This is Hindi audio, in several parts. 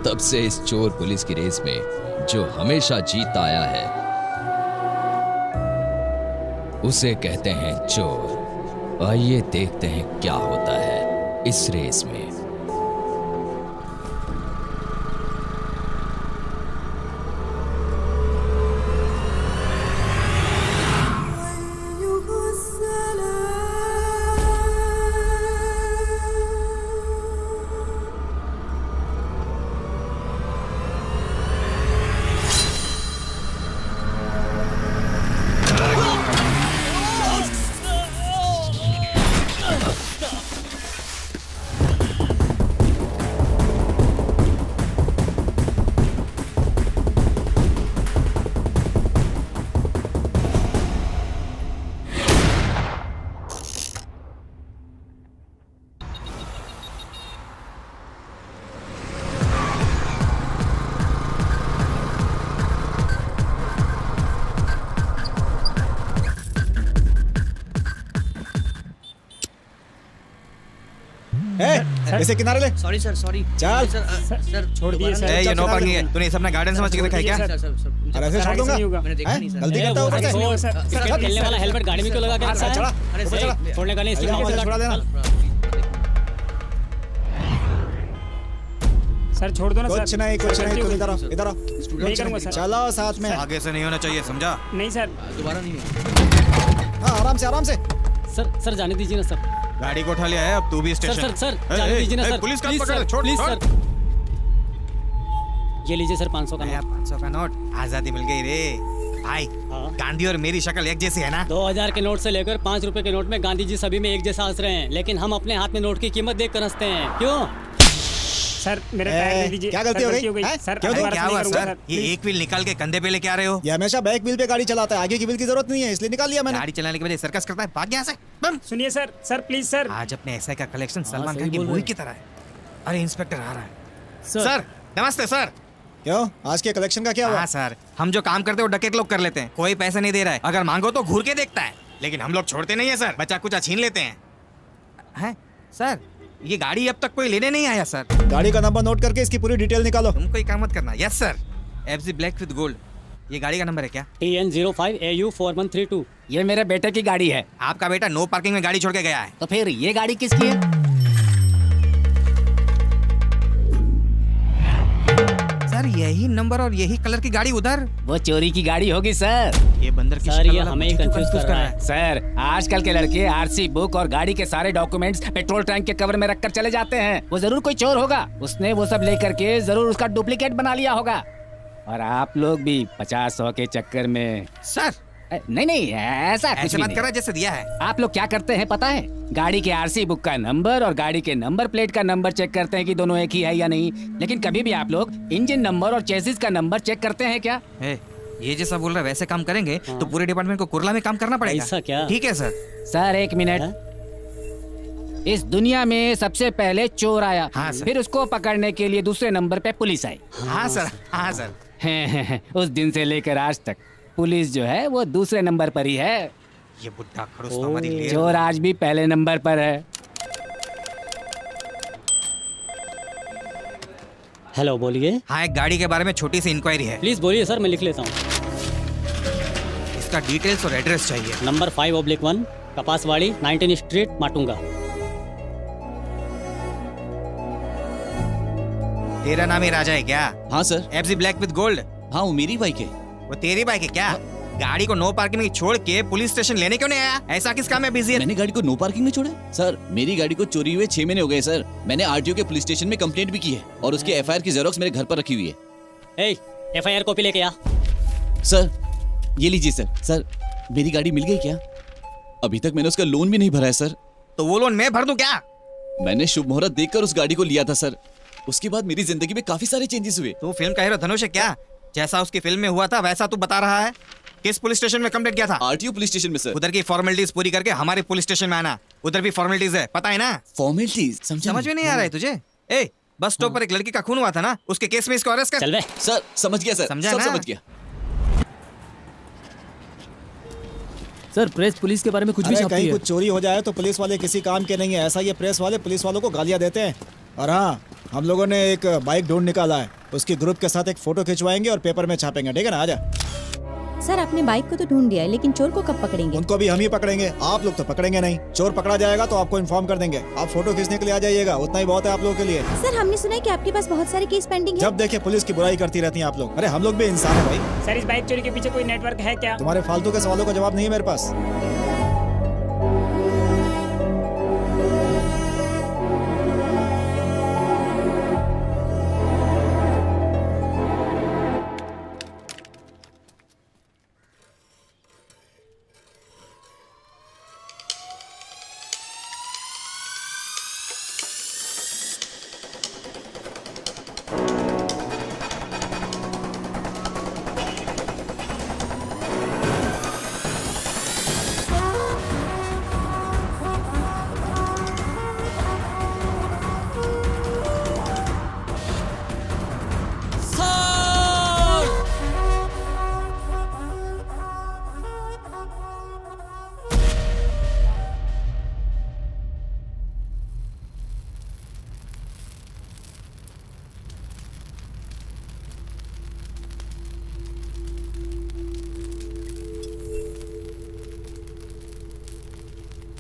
तब से इस चोर पुलिस की रेस में जो हमेशा जीत आया है उसे कहते हैं चोर। आइए देखते हैं क्या होता है इस रेस में। ऐसे किनारे ले। Sorry sir, sorry. चल सर छोड़ दिए सर। ये नो पार्किंग है। तूने ये सब ना गार्डन समझ के रखा है क्या? सर, ऐसे छोड़ दूंगा? मैंने देखा नहीं सर। गलती करता हूँ क्रिकेट खेलने वाला हेलमेट गाड़ी में क्यों लगा के रखा है? अरे सर, छोड़ने का नहीं, इसलिए छोड़ा देना। सर छोड़ दो ना सर। कुछ नहीं तुम इधर आओ नहीं करूंगा सर। चलो साथ में। आगे से नहीं होना चाहिए, समझा? नहीं सर। दोबारा नहीं होगा। हाँ आराम से। सर जाने दीजिए ना सर। गाड़ी को उठा लिया है, अब तू भी स्टेशन। सर जाने दीजिए ना सर। पुलिस का प्लीज पकड़, सर, छोड़ प्लीज छोड़। सर। ये लीजिए सर 500 का नया नोट। 500 का नोट। आजादी मिल गई रे भाई। हाँ। गांधी और मेरी शक्ल एक जैसी है ना? 2000 के नोट से लेकर 5 रुपए के नोट में गांधी जी सभी में एक जैसा हंस रहे हैं, लेकिन हम अपने हाथ में नोट की कीमत देख कर हंसते हैं। क्यों? सर मेरे टायर दे दीजिए। क्या गलती हो गई? सर क्यों दोबारा क्या से हुआ नहीं करूंगा सर? ये एक व्हील निकाल के कंधे पे लेके आ रहे हो? ये हमेशा बैक व्हील पे गाड़ी चलाता है, आगे की व्हील की जरूरत नहीं है, इसलिए निकाल लिया मैंने। गाड़ी चलाने के बजाय सर्कस करता है, भाग यहाँ से। बम। सुनिए सर प्लीज सर। आज अपने एसआई का कलेक्शन सलमान सही खान की बोल रहे मूवी हो। की तरह है। अरे इंस्पेक्टर आ रहा है। सर। सर नमस्ते सर। क्यों आज के कलेक्शन का क्या हुआ? हाँ सर, हम जो काम करते हैं वो डकैत लोग कर लेते हैं। कोई पैसे नहीं दे रहा है, अगर मांगो तो घूर के देखता है, लेकिन हम लोग छोड़ते नहीं है सर। बचा कुचा छीन लेते हैं। हैं सर, ये गाड़ी अब तक कोई लेने नहीं आया सर। गाड़ी का नंबर नोट करके इसकी पूरी डिटेल निकालो। तुम कोई काम मत करना। Yes sir. FG black with gold. ये गाड़ी का नंबर है क्या? TN05AU4132। ये मेरे बेटे की गाड़ी है। आपका बेटा नो पार्किंग में गाड़ी छोड़ के गया है। तो फिर ये गाड़ी किसकी है? सर यही नंबर और यही कलर की गाड़ी उधर। वो चोरी की गाड़ी होगी सर। ये बंदर की सर, शक्ल ये वाला हमें मुझे क्यों confuse confuse कर रहा है। सर आजकल के लड़के आरसी बुक और गाड़ी के सारे डॉक्यूमेंट्स पेट्रोल टैंक के कवर में रखकर चले जाते हैं। वो जरूर कोई चोर होगा, उसने वो सब लेकर के जरूर उसका डुप्लीकेट बना लिया होगा। और आप लोग भी 50-100 के चक्कर में। सर नहीं ऐसा कुछ ऐसे भी मत नहीं। करा जैसे दिया है। आप लोग क्या करते हैं पता है? गाड़ी के आरसी बुक का नंबर और गाड़ी के नंबर प्लेट का नंबर चेक करते हैं कि दोनों एक ही है या नहीं। लेकिन कभी भी आप लोग इंजन नंबर और चेसिस का नंबर चेक करते हैं क्या? ये जैसा बोल रहा है वैसे काम करेंगे तो पूरे डिपार्टमेंट को कुरला में काम करना पड़ेगा। ऐसा क्या? ठीक है सर। सर एक मिनट। इस दुनिया में सबसे पहले चोर आया, हाँ, सर। फिर उसको पकड़ने के लिए दूसरे नंबर पे पुलिस आई। हाँ सर, हाँ सर। उस दिन से लेकर आज तक पुलिस जो है वो दूसरे नंबर पर ही है। ये बुड्ढा खड़ूस तो हमारी ले चोर आज भी पहले नंबर पर है। हेलो, बोलिए। हाँ, एक गाड़ी के बारे में छोटी सी इंक्वायरी है। प्लीज बोलिए सर, मैं लिख लेता हूँ। इसका डिटेल्स और एड्रेस चाहिए। Number 5/1 Kapaswadi 19 street Matunga. तेरा नाम ही राजा है क्या? हाँ sir. FG black with gold. हाँ वो मेरी बाइक है। वो तेरी बाइक है क्या? गाड़ी को नो पार्किंग में छोड़ के पुलिस स्टेशन लेने क्यों नहीं आया? ऐसा किस काम में बिजी है? मैंने गाड़ी को नो पार्किंग में छोड़ा? सर मेरी गाड़ी को चोरी हुए 6 महीने हो गए सर। मैंने आरटीओ के पुलिस स्टेशन में कंप्लेंट भी की है और उसके एफआईआर की जेरोक्स मेरे घर पर रखी हुई है। FIR कॉपी लेके आ। सर ये लीजिए सर। सर मेरी गाड़ी मिल गई क्या? अभी तक मैंने उसका लोन भी नहीं भरा है सर। तो वो लोन मैं भर दूं क्या? मैंने शुभ मुहूर्त देखकर उस गाड़ी को लिया था सर। उसके बाद मेरी जिंदगी में काफी सारे चेंजेस हुए। तू फिल्म का हीरो धनुष है क्या? जैसा उसकी फिल्म में हुआ था वैसा तू बता रहा है? किस पुलिस स्टेशन में कंप्लेंट किया था? आरटीओ पुलिस स्टेशन में सर। उधर की फॉर्मेलिटीज पूरी करके हमारे पुलिस स्टेशन में आना। उधर भी फॉर्मेलिटीज है, पता है ना? फॉर्मेलिटीज समझ में नहीं आ रहा है तुझे? बस स्टॉप पर एक लड़की का खून हुआ था ना, उसके केस में इसको अरेस्ट कर। चल बे। सर समझ गया सर। समझा सब ना? समझ गया। सर प्रेस पुलिस के बारे में कुछ भी अरे छापती कहीं है। कुछ चोरी हो जाए तो पुलिस वाले किसी काम के नहीं है, ऐसा ये प्रेस वाले पुलिस वालों को गालियां देते हैं। और हाँ, हम लोगों ने एक बाइक ढूंढ निकाला है, उसकी ग्रुप के साथ एक फोटो खिंचवाएंगे और पेपर में छापेंगे, ठीक है ना? आजा। सर आपने बाइक को तो ढूंढ दिया है, लेकिन चोर को कब पकड़ेंगे? उनको भी हम ही पकड़ेंगे, आप लोग तो पकड़ेंगे नहीं। चोर पकड़ा जाएगा तो आपको इन्फॉर्म कर देंगे। आप फोटो खींचने के लिए आ जाइएगा, उतना ही बहुत है आप लोगों के लिए। सर हमने सुना है कि आपके पास बहुत सारे केस पेंडिंग है। जब देखे पुलिस की बुराई करती रहती हैं आप लोग। अरे हम लोग भी इंसान है भाई। सर इस बाइक चोरी के पीछे कोई नेटवर्क है क्या? तुम्हारे फालतू के सवालों का जवाब नहीं है मेरे पास।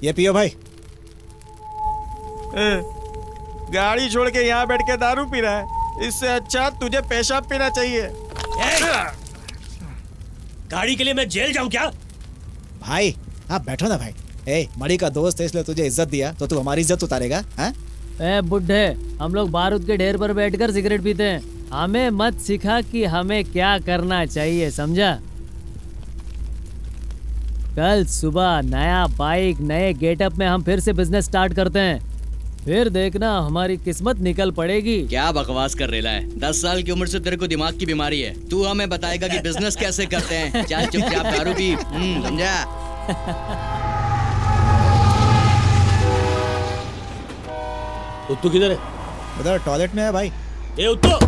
ये पियो भाई। गाड़ी छोड़ के यहाँ बैठ के दारू पी रहा है, इससे अच्छा तुझे पेशाब पीना चाहिए। गाड़ी के लिए मैं जेल जाऊं क्या? भाई आप बैठो ना भाई। ए मणि का दोस्त है इसलिए तुझे इज्जत दिया, तो तू हमारी इज्जत उतारेगा? हाँ? ए बुड्ढे, हम लोग बारूद के ढेर पर बैठकर सिगरेट पीते हैं। हमें मत सिखा कि हमें क्या करना चाहिए, समझा? कल सुबह नया बाइक नए गेटअप में हम फिर से बिजनेस स्टार्ट करते हैं, फिर देखना हमारी किस्मत निकल पड़ेगी। क्या बकवास कर रेला है? 10 साल की उम्र से तेरे को दिमाग की बीमारी है। तू हमें बताएगा कि बिजनेस कैसे करते हैं? चल चुपचाप दारू पी, समझा? उत्तू किधर है? उधर टॉयलेट में है भाई। ए उत्तू!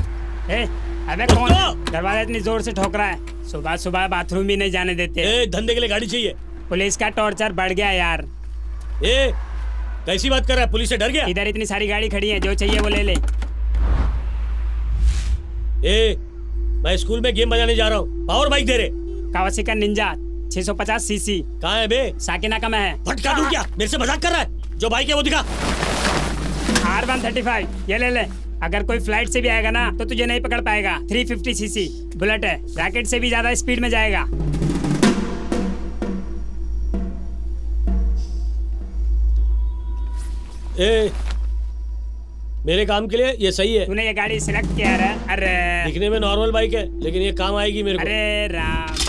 ए, अबे कौन दरवाजा इतनी जोर से ठोक रहा है? सुबह सुबह बाथरूम भी नहीं जाने देते। ए, धंधे के लिए गाड़ी चाहिए। पुलिस का टॉर्चर बढ़ गया यार। ए, कैसी बात कर रहा है? पुलिस से डर गया? इधर इतनी सारी गाड़ी खड़ी है, जो चाहिए वो ले ले। ए, मैं स्कूल में गेम बजाने जा रहा हूँ, पावर बाइक दे रहे। Kawasaki Ninja 650 CC. कहाँ है बे? साकिनाका में है। फटका दूं क्या? मेरे से मजाक कर रहा है? जो बाइक है वो दिखा। R135 ये ले ले। अगर कोई फ्लाइट से भी आएगा ना तो तुझे नहीं पकड़ पाएगा। 350 सीसी बुलेट है, रैकेट से भी ज्यादा स्पीड में जाएगा। ए, मेरे काम के लिए ये सही है। तूने ये गाड़ी सिलेक्ट किया है? अरे दिखने में नॉर्मल बाइक है, लेकिन ये काम आएगी मेरे को। अरे राम।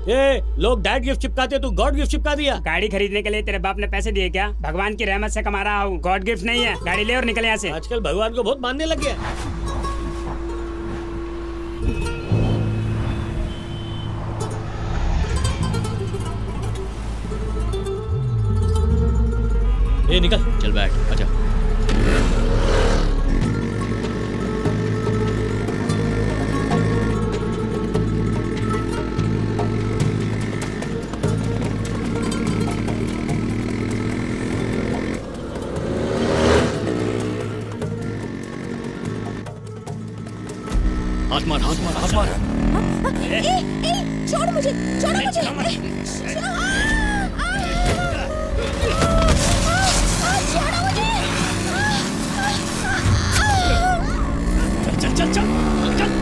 ए, लोग डैड गिफ्ट चिपकाते, तू गॉड गिफ्ट चिपका दिया। गाड़ी खरीदने के लिए तेरे बाप ने पैसे दिए क्या? भगवान की रहमत से कमा रहा हूँ, गॉड गिफ्ट नहीं है। गाड़ी ले और निकल यहाँ से। आजकल भगवान को बहुत मानने लग गया। ए, निकल। चल बैठ, आजा। हाथ मार, हाथ मार, हाथ मार। छोड़ मुझे, छोड़ो मुझे। चल चल चल चल।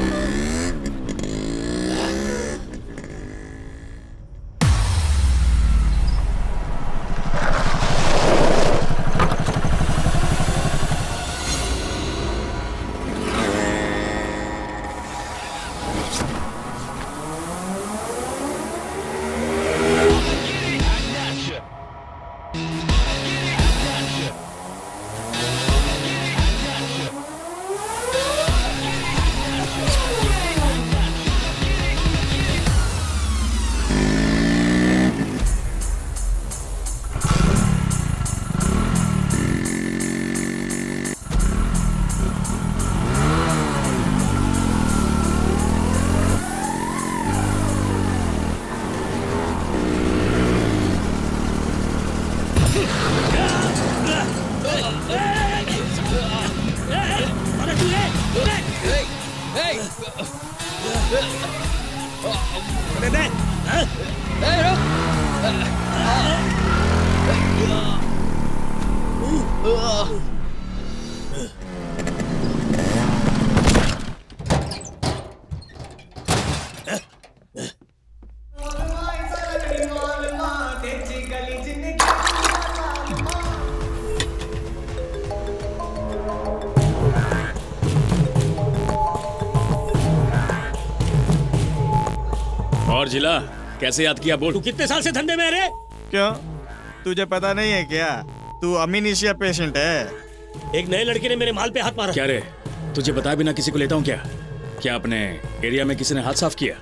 और जिला कैसे याद किया बोल। तू कितने साल से धंधे में है रे? क्यों तुझे पता नहीं है क्या? तू अमीनेशिया पेशेंट है। एक नए लड़के ने मेरे माल पे हाथ मारा। क्या रे, तुझे बताया बिना किसी को लेता हूँ क्या? क्या अपने एरिया में किसी ने हाथ साफ किया?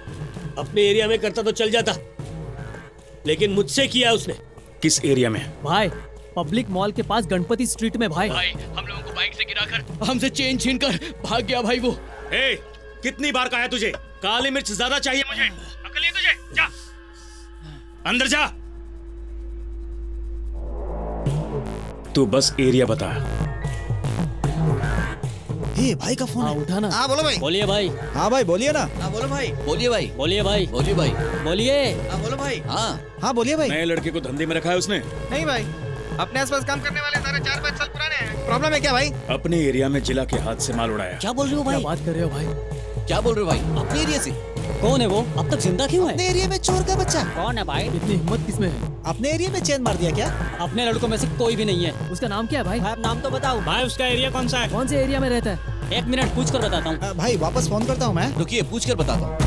अपने एरिया में करता तो चल जाता, लेकिन मुझसे किया उसने। किस एरिया में? भाई पब्लिक मॉल के पास गणपति स्ट्रीट में भाई। हम लोगों को बाइक से गिराकर हमसे चेन छीन कर भाग गया भाई वो। ए, कितनी बार कहा है तुझे? काली मिर्च ज्यादा चाहिए मुझे। अकल है तुझे? जा अंदर जा। तू बस एरिया बता। ये भाई का फोन हाँ है। उठा ना। हाँ बोलो भाई। बोलिए भाई, हाँ भाई बोलिए ना। बोलिए भाई। बोलिए भाई, बोलिए भाई। बोलिए। हाँ हाँ बोलिए भाई। नए लड़के को धंधे में रखा है उसने। नहीं भाई, अपने आसपास काम करने वाले सारे 4-5 साल पुराने हैं। प्रॉब्लम है क्या भाई? अपने एरिया में जिला के हाथ से माल उड़ाया। क्या बोल रहे हो क्या भाई? बात कर रहे हो भाई? क्या बोल रहे हो भाई? अपने एरिया से? कौन है वो? अब तक जिंदा क्यों है? एरिया में चोर का बच्चा कौन है भाई? इतनी हिम्मत किसमें है? अपने एरिया में चेन मार दिया क्या? अपने लड़कों में से कोई भी नहीं है। उसका नाम क्या है भाई? आप नाम तो बताओ भाई उसका एरिया कौन सा है? कौन से एरिया में रहता है? 1 मिनट पूछ कर बताता हूँ। भाई वापस फोन करता हूँ मैं। रुकिए, पूछ कर बताता हूँ।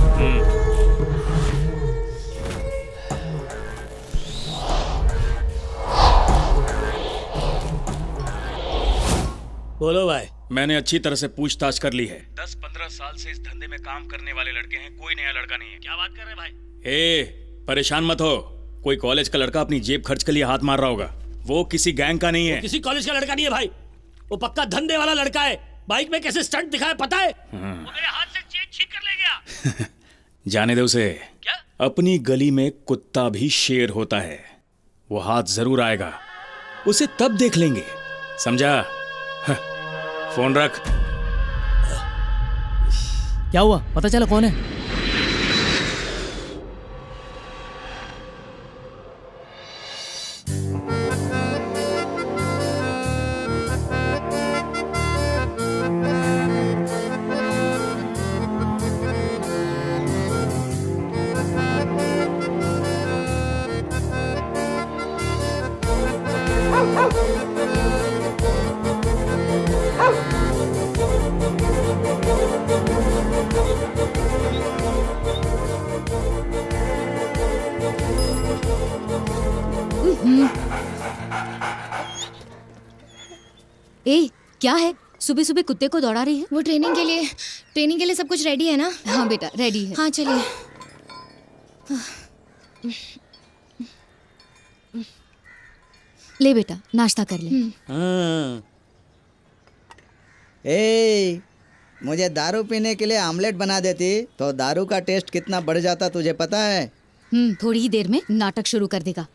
बोलो भाई। मैंने अच्छी तरह से पूछताछ कर ली है। 10-15 साल से इस धंधे में काम करने वाले लड़के हैं, कोई नया लड़का नहीं है। क्या बात कर रहे भाई? ए, परेशान मत हो। कोई कॉलेज का लड़का अपनी जेब खर्च के लिए हाथ मार रहा होगा। वो किसी गैंग का नहीं है। किसी कॉलेज का लड़का नहीं है भाई, वो पक्का धंधे वाला लड़का है। बाइक में कैसे स्टंट दिखाया पता है? वो मेरे हाथ से चेन छीन कर ले गया। जाने दे उसे। क्या? अपनी गली में कुत्ता भी शेर होता है। वो हाथ जरूर आएगा, उसे तब देख लेंगे, समझा? फोन रख। क्या हुआ? पता चला कौन है? ए क्या है? सुबह सुबह कुत्ते को दौड़ा रही है? वो ट्रेनिंग के लिए सब कुछ रेडी है ना? हाँ बेटा रेडी है। हाँ चलिए। ले बेटा नाश्ता कर ले। ए, मुझे दारू पीने के लिए आमलेट बना देती तो दारू का टेस्ट कितना बढ़ जाता तुझे पता है? थोड़ी ही देर में नाटक शुरू कर देगा।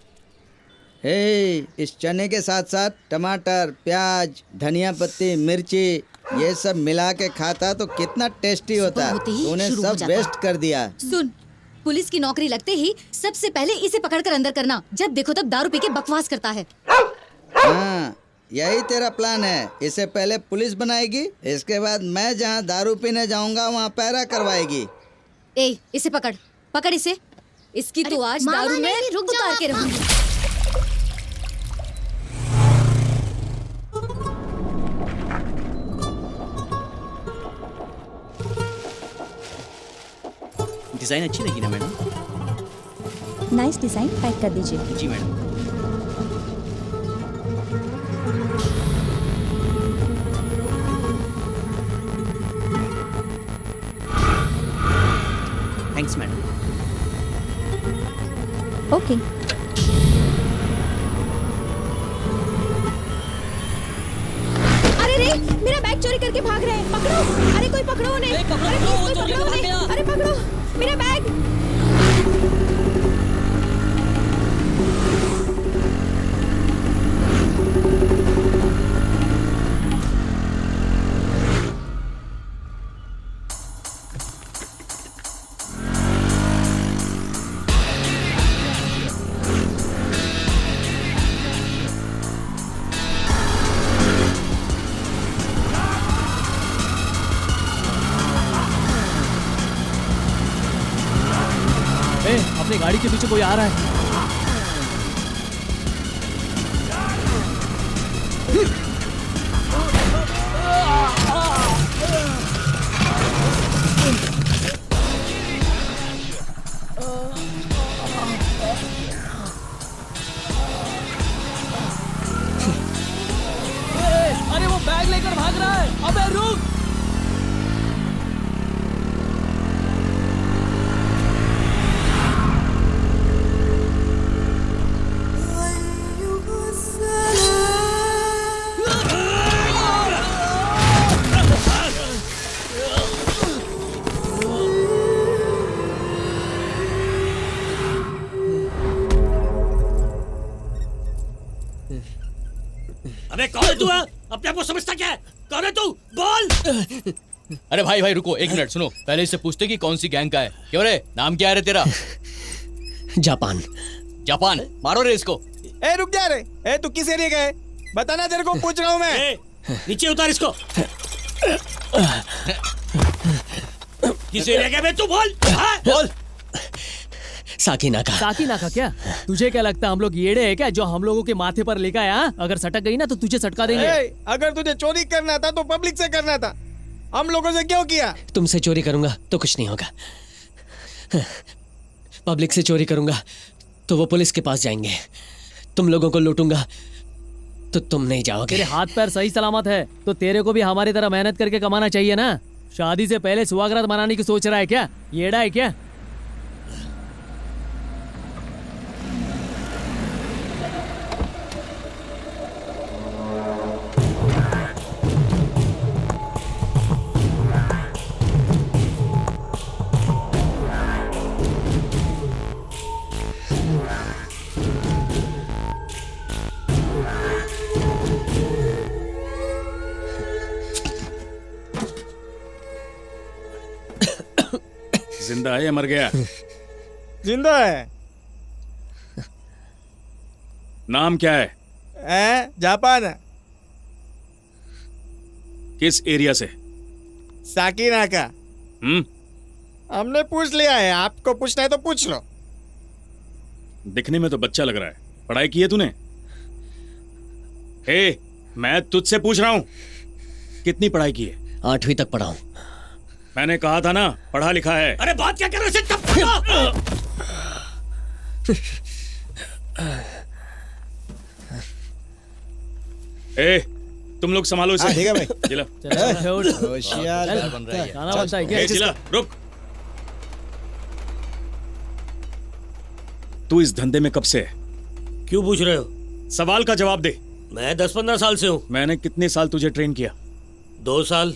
ए, इस चने के साथ साथ टमाटर, प्याज, धनिया पत्ती, मिर्ची ये सब मिला के खाता तो कितना टेस्टी होता। होते ही तूने शुरू हो सब जाता है। वेस्ट कर दिया। सुन, पुलिस की नौकरी लगते ही सबसे पहले इसे पकड़कर अंदर करना। जब देखो तब दारू पी के बकवास करता है। हाँ, यही तेरा प्लान है। इसे पहले पुलिस बनाएगी, इसके बाद मैं जहाँ दारू पीने जाऊंगा वहाँ पैरा करवाएगी। ए इसे पकड़, पकड़ इसे। इसकी तो आज मामा, दारू में नहीं, रुक जाओ उतार के आप। रहूंगी। डिजाइन अच्छी लगी ना मैडम? नाइस डिजाइन, पैक कर दीजिए। जी मैडम। Thanks madam. ओके। अरे रे, मेरा बैग चोरी करके भाग रहे हैं। पकड़ो! अरे कोई पकड़ो उन्हें! अरे प्लीज कोई पकड़ो उन्हें! अरे पकड़ो मेरा बैग! अपनी गाड़ी के पीछे कोई आ रहा है। अरे वो बैग लेकर भाग रहा है। अबे रुक। अबे कौन है तू? अपने आप को समझता क्या है? कौन है तू? बोल। अरे भाई भाई रुको, एक मिनट सुनो। पहले इससे पूछते कि कौन सी गैंग का है। क्यों रे, नाम क्या है रे तेरा? जापान। जापान? मारो रे इसको। ए रुक जा रे। ए तू किस एरिया का है? बताना, तेरे को पूछ रहा हूँ मैं। नीचे उतार इसको। किस एरिया का है तू? बोल। बोल। साकीनाका। साकीनाका क्या? तुझे क्या लगता है हम लोग येड़े हैं क्या जो हम लोगों के माथे पर लेकर आया? अगर सटक गई ना तो तुझे सटका देंगे। अगर तुझे चोरी करना था तो पब्लिक से करना था, हम लोगों से क्यों किया? तुमसे चोरी करूंगा तो कुछ नहीं होगा, पब्लिक से चोरी करूंगा तो वो पुलिस के पास जाएंगे, तुम लोगों को लूटूंगा तो तुम नहीं जाओगे। तेरे हाथ पैर सही सलामत है तो तेरे को भी हमारी तरह मेहनत करके कमाना चाहिए ना। शादी से पहले सुहागरात मनाने की सोच रहा है क्या? येड़ा है क्या? जिंदा है या मर गया? जिंदा है। नाम क्या है? जापान है। किस एरिया से? साकीनाका। हमने पूछ लिया है, आपको पूछना है तो पूछ लो। दिखने में तो बच्चा लग रहा है। पढ़ाई की है तूने? ए, मैं तुझसे पूछ रहा हूं, कितनी पढ़ाई की है? 8वीं तक पढ़ा हूं। मैंने कहा था ना पढ़ा लिखा है। अरे बात क्या कर रहे हो? ए, तुम लोग संभालो इसे। ठीक है भाई। जिला होशियार खाना बनता है क्या? ए, जिला रुक। तू इस धंधे में कब से है? क्यों पूछ रहे हो? सवाल का जवाब दे। मैं 10-15 साल से हूँ। मैंने कितने साल तुझे ट्रेन किया? 2 साल।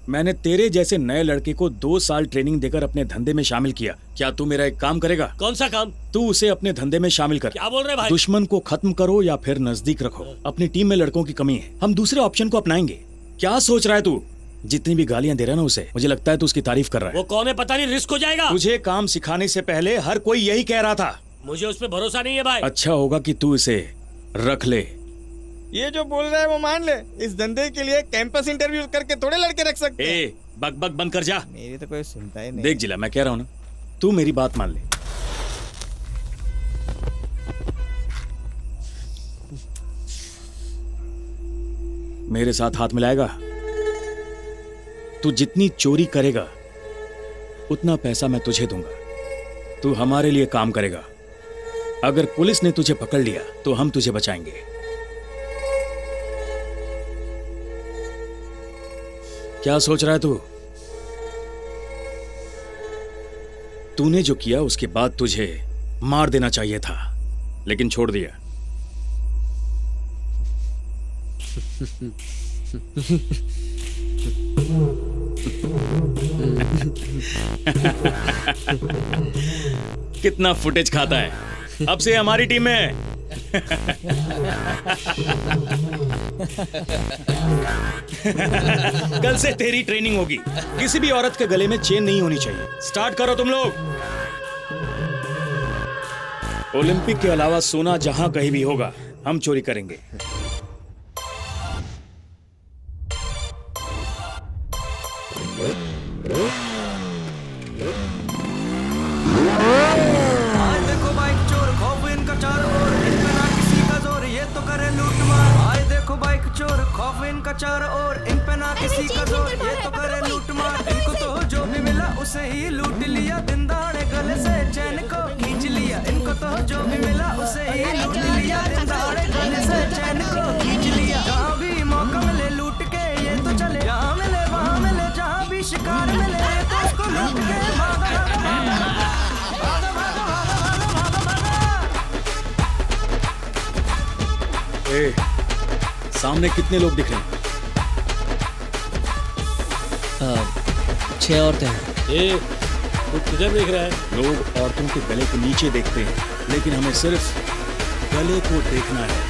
मैंने तेरे जैसे नए लड़के को 2 साल ट्रेनिंग देकर अपने धंधे में शामिल किया। क्या तू मेरा एक काम करेगा? कौन सा काम? तू उसे अपने धंधे में शामिल कर। क्या बोल रहे भाई? दुश्मन को खत्म करो या फिर नजदीक रखो। अपनी टीम में लड़कों की कमी है, हम दूसरे ऑप्शन को अपनाएंगे। क्या सोच रहा है तू? जितनी भी गालियां दे रहा है ना उसे, मुझे लगता है तू उसकी तारीफ कर रहा है। वो कौन है पता नहीं, रिस्क हो जाएगा। तुझे काम सिखाने से पहले हर कोई यही कह रहा था। मुझे उस पर भरोसा नहीं है भाई। अच्छा होगा कि तू इसे रख ले। ये जो बोल रहा है वो मान ले। इस धंधे के लिए कैंपस इंटरव्यू करके थोड़े लड़के रख सकते हैं। ए, बक बक बंद कर जा। मेरी तो कोई सुनता ही नहीं। देख जिला, मैं कह रहा हूं ना, तू मेरी बात मान ले। मेरे साथ हाथ मिलाएगा? तू जितनी चोरी करेगा उतना पैसा मैं तुझे दूंगा। तू हमारे लिए काम करेगा। अगर पुलिस ने तुझे पकड़ लिया तो हम तुझे बचाएंगे। क्या सोच रहा है तू? तूने जो किया उसके बाद तुझे मार देना चाहिए था, लेकिन छोड़ दिया। कितना फुटेज खाता है। अब से हमारी टीम में है। कल से तेरी ट्रेनिंग होगी। किसी भी औरत के गले में चेन नहीं होनी चाहिए। स्टार्ट करो तुम लोग। ओलंपिक के अलावा सोना जहां कहीं भी होगा हम चोरी करेंगे। चोर खौफ इनका चार और इन पे ना किसी का जोर ये तो करे लूट मार इनको तो जो भी मिला उसे ही लूट लिया दिन दहाड़े गले से चैन को खींच लिया इनको तो जो भी मिला उसे ही लूट लिया दिन दहाड़े गले से चैन को खींच लिया जहाँ भी मौका मिले लूट के ये तो चले जहाँ मिले वहाँ मिले जहाँ भी शिकार मिले तो उसको लूट के भागा भागा भागा भागा। ए, सामने कितने लोग दिख रहे हैं? 6 औरतें हैं। तू किधर देख रहा है? लोग औरतों के गले के नीचे देखते हैं, लेकिन हमें सिर्फ गले को देखना है।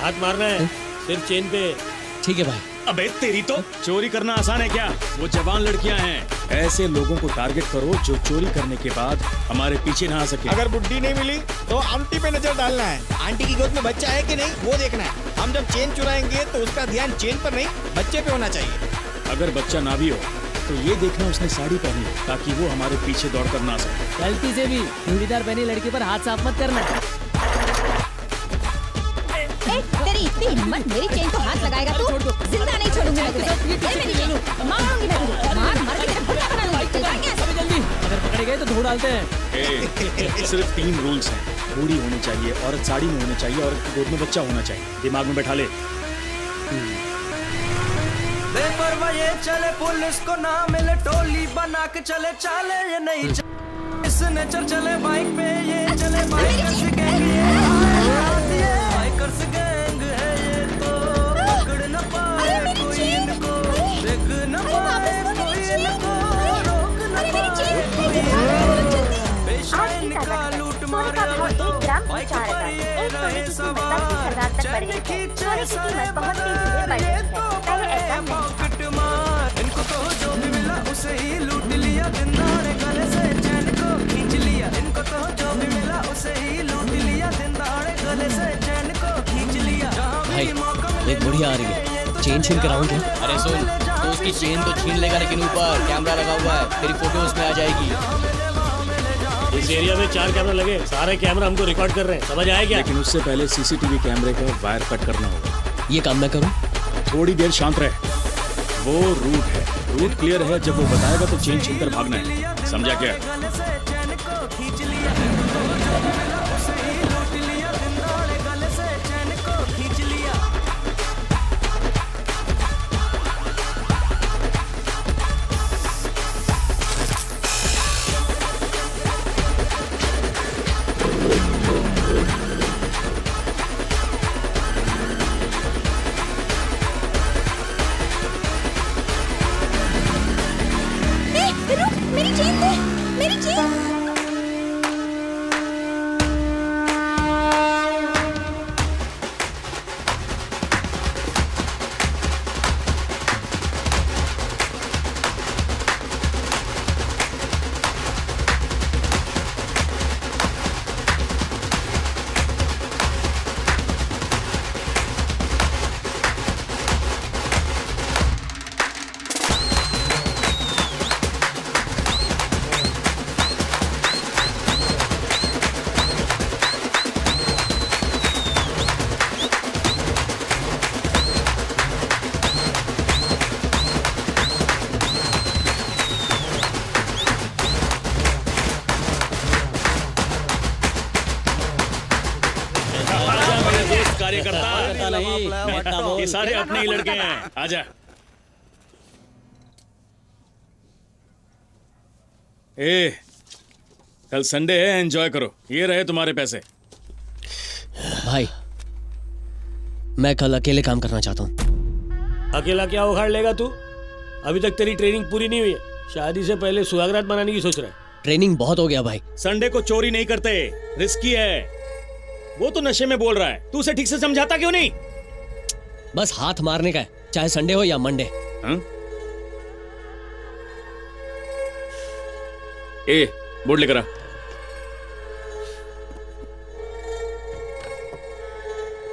हाथ मारना है सिर्फ चेन पे। ठीक है भाई। अबे तेरी तो चोरी करना आसान है क्या? वो जवान लड़कियां हैं। ऐसे लोगों को टारगेट करो जो चोरी करने के बाद हमारे पीछे ना आ सके। अगर बुड्ढी नहीं मिली तो आंटी पे नजर डालना है। आंटी की गोद में बच्चा है कि नहीं वो देखना है। हम जब चेन चुराएंगे तो उसका ध्यान चेन पर नहीं बच्चे पे होना चाहिए। अगर बच्चा ना भी हो तो ये देखना उसने साड़ी पहनी है ताकि वो हमारे पीछे दौड़ कर ना सके। गलती से भी चूड़ीदार पहनी लड़की पर हाथ साफ मत करना। तेरी इतनी हिम्मत मेरी चेन को हाथ लगाएगा तू? जिंदा नहीं छोड़ूंगी मैं तुझे। ये मेरी चेन मारूंगी मैं तुझे। मार मार के तेरा भुट्टा बना दूंगी। चल भाग यहाँ से जल्दी। अगर पकड़े गए तो धो डालते हैं। सिर्फ 3 रूल्स हैं। बूढ़ी होनी चाहिए, औरत साड़ी में होनी चाहिए, औरत की गोद में बच्चा होना चाहिए। दिमाग में बैठा ले। बेपरवाह ये चले पुलिस को ना मिले टोली बना के चले चाले ये नहीं इसने चले बाइक पे ये चले बाइकर्स गैंग ये बाइकर्स गैंग है ये तो पकड़ न पाए कोई इनको देख न पाए कोई इनको रोक न पाए पेशा इनका लूट मार तो बाइक पर ये रहे सवार चैन खींचे सारे बाहर ये तो पॉकेट मार इनको तो जो भी मिला उसे ही लूट लिया दिन दहाड़े गले से चैन को खींच लिया इनको तो जो भी मिला उसे ही लूट लिया दिन दहाड़े गले से चैन को खींच लिया भाई एक बुढ़िया आ रही है, चेन छीन कराऊं क्या? अरे सुन, तो उसकी चेन तो छीन लेगा लेकिन ऊपर कैमरा लगा हुआ है, तेरी फोटो उसमें आ जाएगी। इस एरिया में 4 कैमरा लगे, सारे कैमरा हमको रिकॉर्ड कर रहे हैं, समझ आया क्या? लेकिन उससे पहले सीसीटीवी कैमरे का वायर कट करना होगा। ये काम मैं करूं? थोड़ी देर शांत रहे। वो रूट है, रूट क्लियर है। जब वो बताएगा तो चेन छीनकर भागना है, समझा क्या? रुक, मेरी चेन दे, मेरी चेन। कार्यकर्ता नहीं, ये सारे अपने ही लड़के हैं। आजा। ए, कल संडे है, एंजॉय करो। ये रहे तुम्हारे पैसे। भाई मैं कल अकेले काम करना चाहता हूँ। अकेला क्या उखाड़ लेगा तू? अभी तक तेरी ट्रेनिंग पूरी नहीं हुई है। शादी से पहले सुहागरात मनाने की सोच रहा है। ट्रेनिंग बहुत हो गया भाई। संडे को चोरी नहीं करते, रिस्की है। वो तो नशे में बोल रहा है, तू उसे ठीक से समझाता क्यों नहीं? बस हाथ मारने का है, चाहे संडे हो या मंडे। ए, बोर्ड लेकर आ।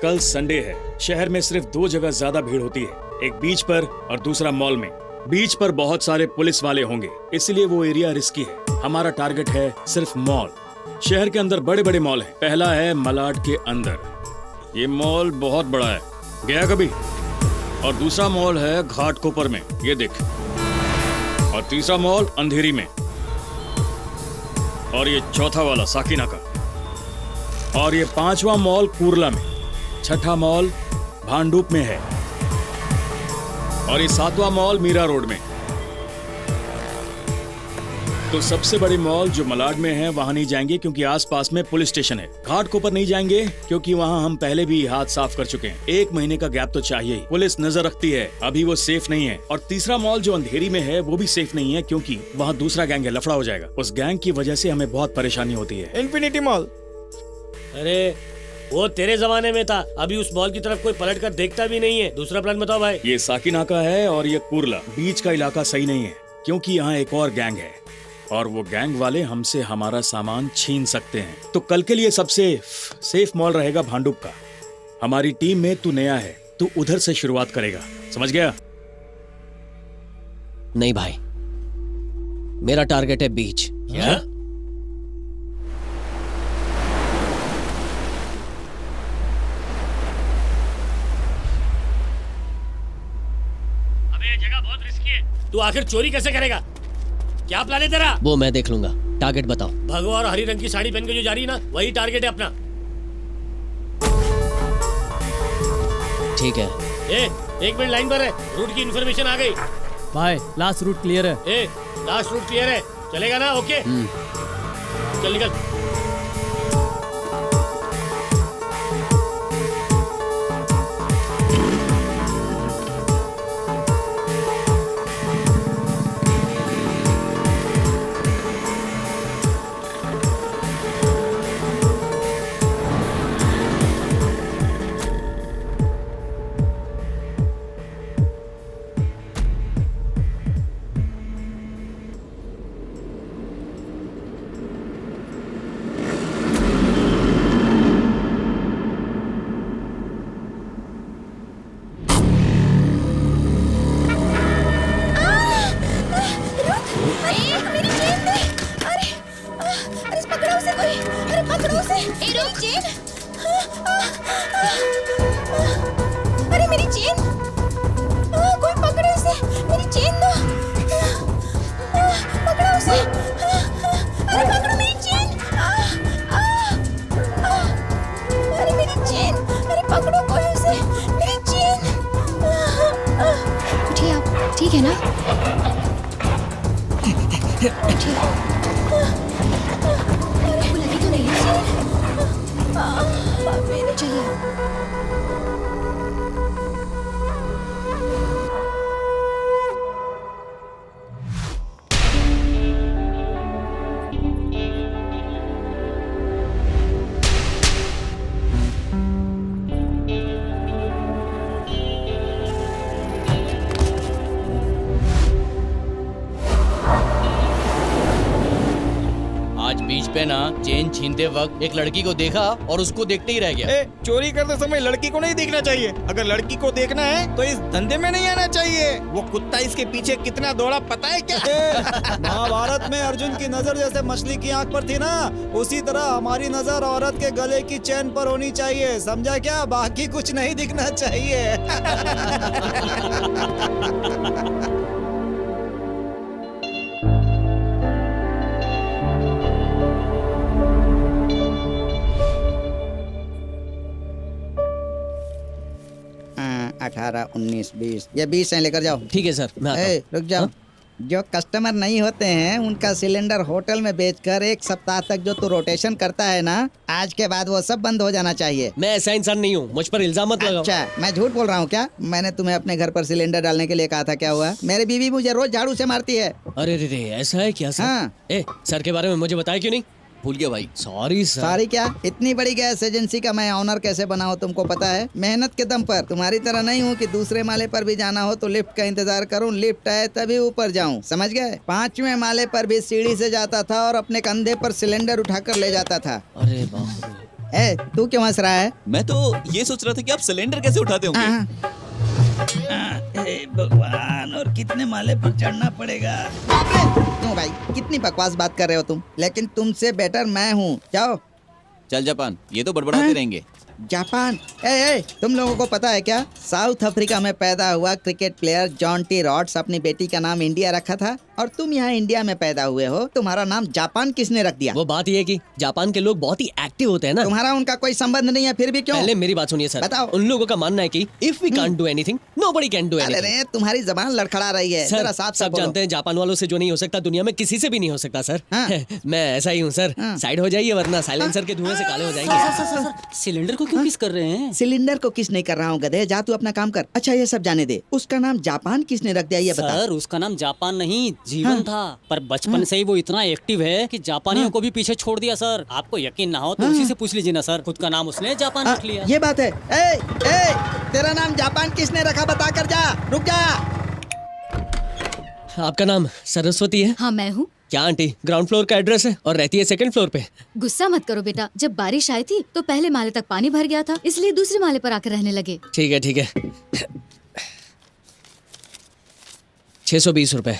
कल संडे है। शहर में सिर्फ 2 जगह ज्यादा भीड़ होती है, एक बीच पर और दूसरा मॉल में। बीच पर बहुत सारे पुलिस वाले होंगे, इसलिए वो एरिया रिस्की है। हमारा टारगेट है सिर्फ मॉल। शहर के अंदर बड़े बड़े मॉल हैं। पहला है मलाड के अंदर, ये मॉल बहुत बड़ा है, गया कभी? और दूसरा मॉल है घाटकोपर में, ये देख। और तीसरा मॉल अंधेरी में, और ये चौथा वाला साकिना का, और ये पांचवा मॉल कुर्ला में, छठा मॉल भांडुप में है, और ये सातवां मॉल मीरा रोड में। तो सबसे बड़े मॉल जो मलाड में है वहां नहीं जाएंगे क्योंकि आसपास में पुलिस स्टेशन है। घाटकोपर नहीं जाएंगे क्योंकि वहां हम पहले भी हाथ साफ कर चुके हैं। 1 महीने का गैप तो चाहिए ही, पुलिस नजर रखती है, अभी वो सेफ नहीं है। और तीसरा मॉल जो अंधेरी में है वो भी सेफ नहीं है क्योंकि वहाँ दूसरा गैंग है, लफड़ा हो जाएगा। उस गैंग की वजह से हमें बहुत परेशानी होती है। इन्फिनिटी मॉल, अरे वो तेरे जमाने में था, अभी उस मॉल की तरफ कोई पलट कर देखता भी नहीं है। दूसरा प्लान बताओ भाई। ये साकिना का है और ये कुर्ला। बीच का इलाका सही नहीं है क्योंकि यहाँ एक और गैंग है और वो गैंग वाले हमसे हमारा सामान छीन सकते हैं। तो कल के लिए सबसे सेफ मॉल रहेगा भांडुप का। हमारी टीम में तू नया है, तू उधर से शुरुआत करेगा, समझ गया? नहीं भाई, मेरा टारगेट है बीच। क्या? अबे ये जगह बहुत रिस्की है, तू आखिर चोरी कैसे करेगा? क्या प्लान है तेरा? वो मैं देख लूंगा, टारगेट बताओ। भगवा और हरी रंग की साड़ी पहन के जो जा रही है ना, वही टारगेट है अपना। ठीक है। ए, 1 मिनट लाइन पर है, रूट की इन्फॉर्मेशन आ गई। भाई लास्ट रूट क्लियर है। ए, लास्ट रूट क्लियर है, चलेगा ना? ओके, चल निकल। अरे मेरी चेन, कोई पकड़ो उसे, मेरी चेन दो, पकड़ो उसे, अरे पकड़ो मेरी चेन, अरे मेरी चेन, अरे पकड़ो कोई उसे, मेरी चेन। उठिए आप, ठीक है ना? उठिए। आपको लगी तो नहीं है? चलिए। आज बीच पे ना चेन छीनते वक्त एक लड़की को देखा और उसको देखते ही रह गया। चोरी करते समय लड़की को नहीं देखना चाहिए। अगर लड़की को देखना है तो इस धंधे में नहीं आना चाहिए। वो कुत्ता इसके पीछे कितना दौड़ा पता है क्या? महाभारत में अर्जुन की नजर जैसे मछली की आंख पर थी ना, उसी तरह हमारी नजर औरत के गले की चैन पर होनी चाहिए, समझा क्या? बाकी कुछ नहीं दिखना चाहिए। हाँ, 18, 19, 20, ये 20 है, लेकर जाओ। ठीक है सर, मैं आता हूँ। रुक जाओ। जो कस्टमर नहीं होते हैं उनका सिलेंडर होटल में बेचकर 1 सप्ताह तक जो तू रोटेशन करता है ना, आज के बाद वो सब बंद हो जाना चाहिए। मैं ऐसा इंसान नहीं हूँ, मुझ पर इल्जाम मत लगाओ। अच्छा, मैं झूठ बोल रहा हूँ क्या? मैंने तुम्हें अपने घर पर सिलेंडर डालने के लिए कहा था, क्या हुआ? मेरी बीवी मुझे रोज झाड़ू से मारती है। अरे रे रे, ऐसा है क्या सर? हाँ। सर के बारे में मुझे बताया क्यों नहीं? भूल गया भाई। Sorry sir. सॉरी क्या? इतनी बड़ी गैस एजेंसी का मैं ऑनर कैसे बना हूँ तुमको पता है? मेहनत के दम पर। तुम्हारी तरह नहीं हूँ कि दूसरे माले पर भी जाना हो तो लिफ्ट का इंतजार करूँ, लिफ्ट आए तभी ऊपर जाऊँ, समझ गए? 5वें माले पर भी सीढ़ी से जाता था और अपने कंधे पर सिलेंडर उठाकर ले जाता था। अरे बाप रे। तू क्यों हंस रहा है? मैं तो ये सोच रहा था कि आप सिलेंडर कैसे उठाते होंगे। हे भगवान, और कितने माले पर चढ़ना पड़ेगा? बाप रे! क्यों भाई, कितनी बकवास बात कर रहे हो तुम? लेकिन तुमसे बेटर मैं हूँ। जाओ। चल जापान, ये तो बड़बड़ाते रहेंगे। जापान? ए, तुम लोगों को पता है क्या, साउथ अफ्रीका में पैदा हुआ cricket player John T rods अपनी बेटी का नाम इंडिया रखा था, और तुम यहाँ इंडिया में पैदा हुए हो, तुम्हारा नाम जापान किसने रख दिया? वो बात ये है कि जापान के लोग बहुत ही एक्टिव होते हैं ना। तुम्हारा उनका कोई संबंध नहीं है, फिर भी क्यों? पहले मेरी बात सुनिए सर। बताओ। उन लोगों का मानना है कि if we can't do anything, nobody can do anything. अरे तुम्हारी जबान लड़खड़ा रही है, सर, जरा साफ सब जानते हैं जापान वालों से जो नहीं हो सकता दुनिया में किसी से भी नहीं हो सकता सर। हाँ। मैं ऐसा ही हूँ सर। साइड हो जाइए वरना साइलेंसर के धुएं से काले हो जाएंगे। सिलेंडर को क्यों किस कर रहे हैं? सिलेंडर को किस नहीं कर रहा हूँ गधे, जा तू अपना काम कर। अच्छा ये सब जाने दे, उसका नाम जापान किसने रख दिया ये बता। सर उसका नाम जापान नहीं जीवन था, पर बचपन से ही वो इतना एक्टिव है कि जापानियों को भी पीछे छोड़ दिया सर। आपको यकीन ना हो तो उसी से पूछ लीजिए ना सर, खुद का नाम उसने जापान रख लिया। ये बात है। ए, तेरा नाम जापान किसने रखा बता कर जा, रुक जा। आपका नाम सरस्वती है? हाँ मैं हूँ। क्या आंटी, ग्राउंड फ्लोर का एड्रेस है और रहती है सेकंड फ्लोर पे? गुस्सा मत करो बेटा, जब बारिश आई थी तो पहले माले तक पानी भर गया था, इसलिए दूसरे माले पर आकर रहने लगे। ठीक है ठीक है। 620 रुपए।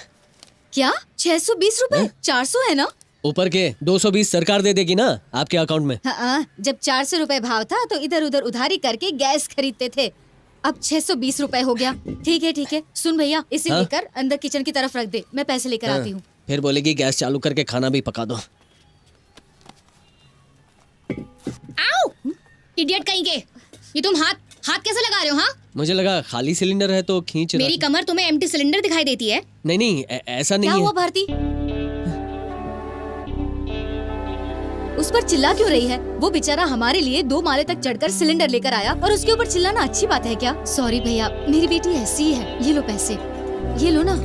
क्या 620 रुपए? 400 है ना? ऊपर के 220 सरकार दे देगी ना आपके अकाउंट में। हाँ, जब 400 रुपए भाव था तो इधर उधर उधारी करके गैस खरीदते थे, अब 620 रुपए हो गया। ठीक है, सुन भैया, इसे हाँ? लेकर अंदर किचन की तरफ रख दे, मैं पैसे लेकर आती हूँ। फिर बोलेगी गैस चालू करके खाना भी पका दो। आओ इडियट कहीं के, ये तुम हाथ कैसे लगा रहे हो? हाँ मुझे लगा खाली सिलेंडर है तो खींच रहा। मेरी कमर तुम्हें एम्प्टी सिलेंडर दिखाई देती है? नहीं ऐसा नहीं क्या है। हुआ भारती? उस पर चिल्ला क्यों रही है? वो बेचारा हमारे लिए 2 माले तक चढ़कर सिलेंडर लेकर आया और उसके ऊपर चिल्लाना अच्छी बात है क्या? सॉरी भैया, मेरी बेटी ऐसी ही है। ये लो पैसे, ये लो ना।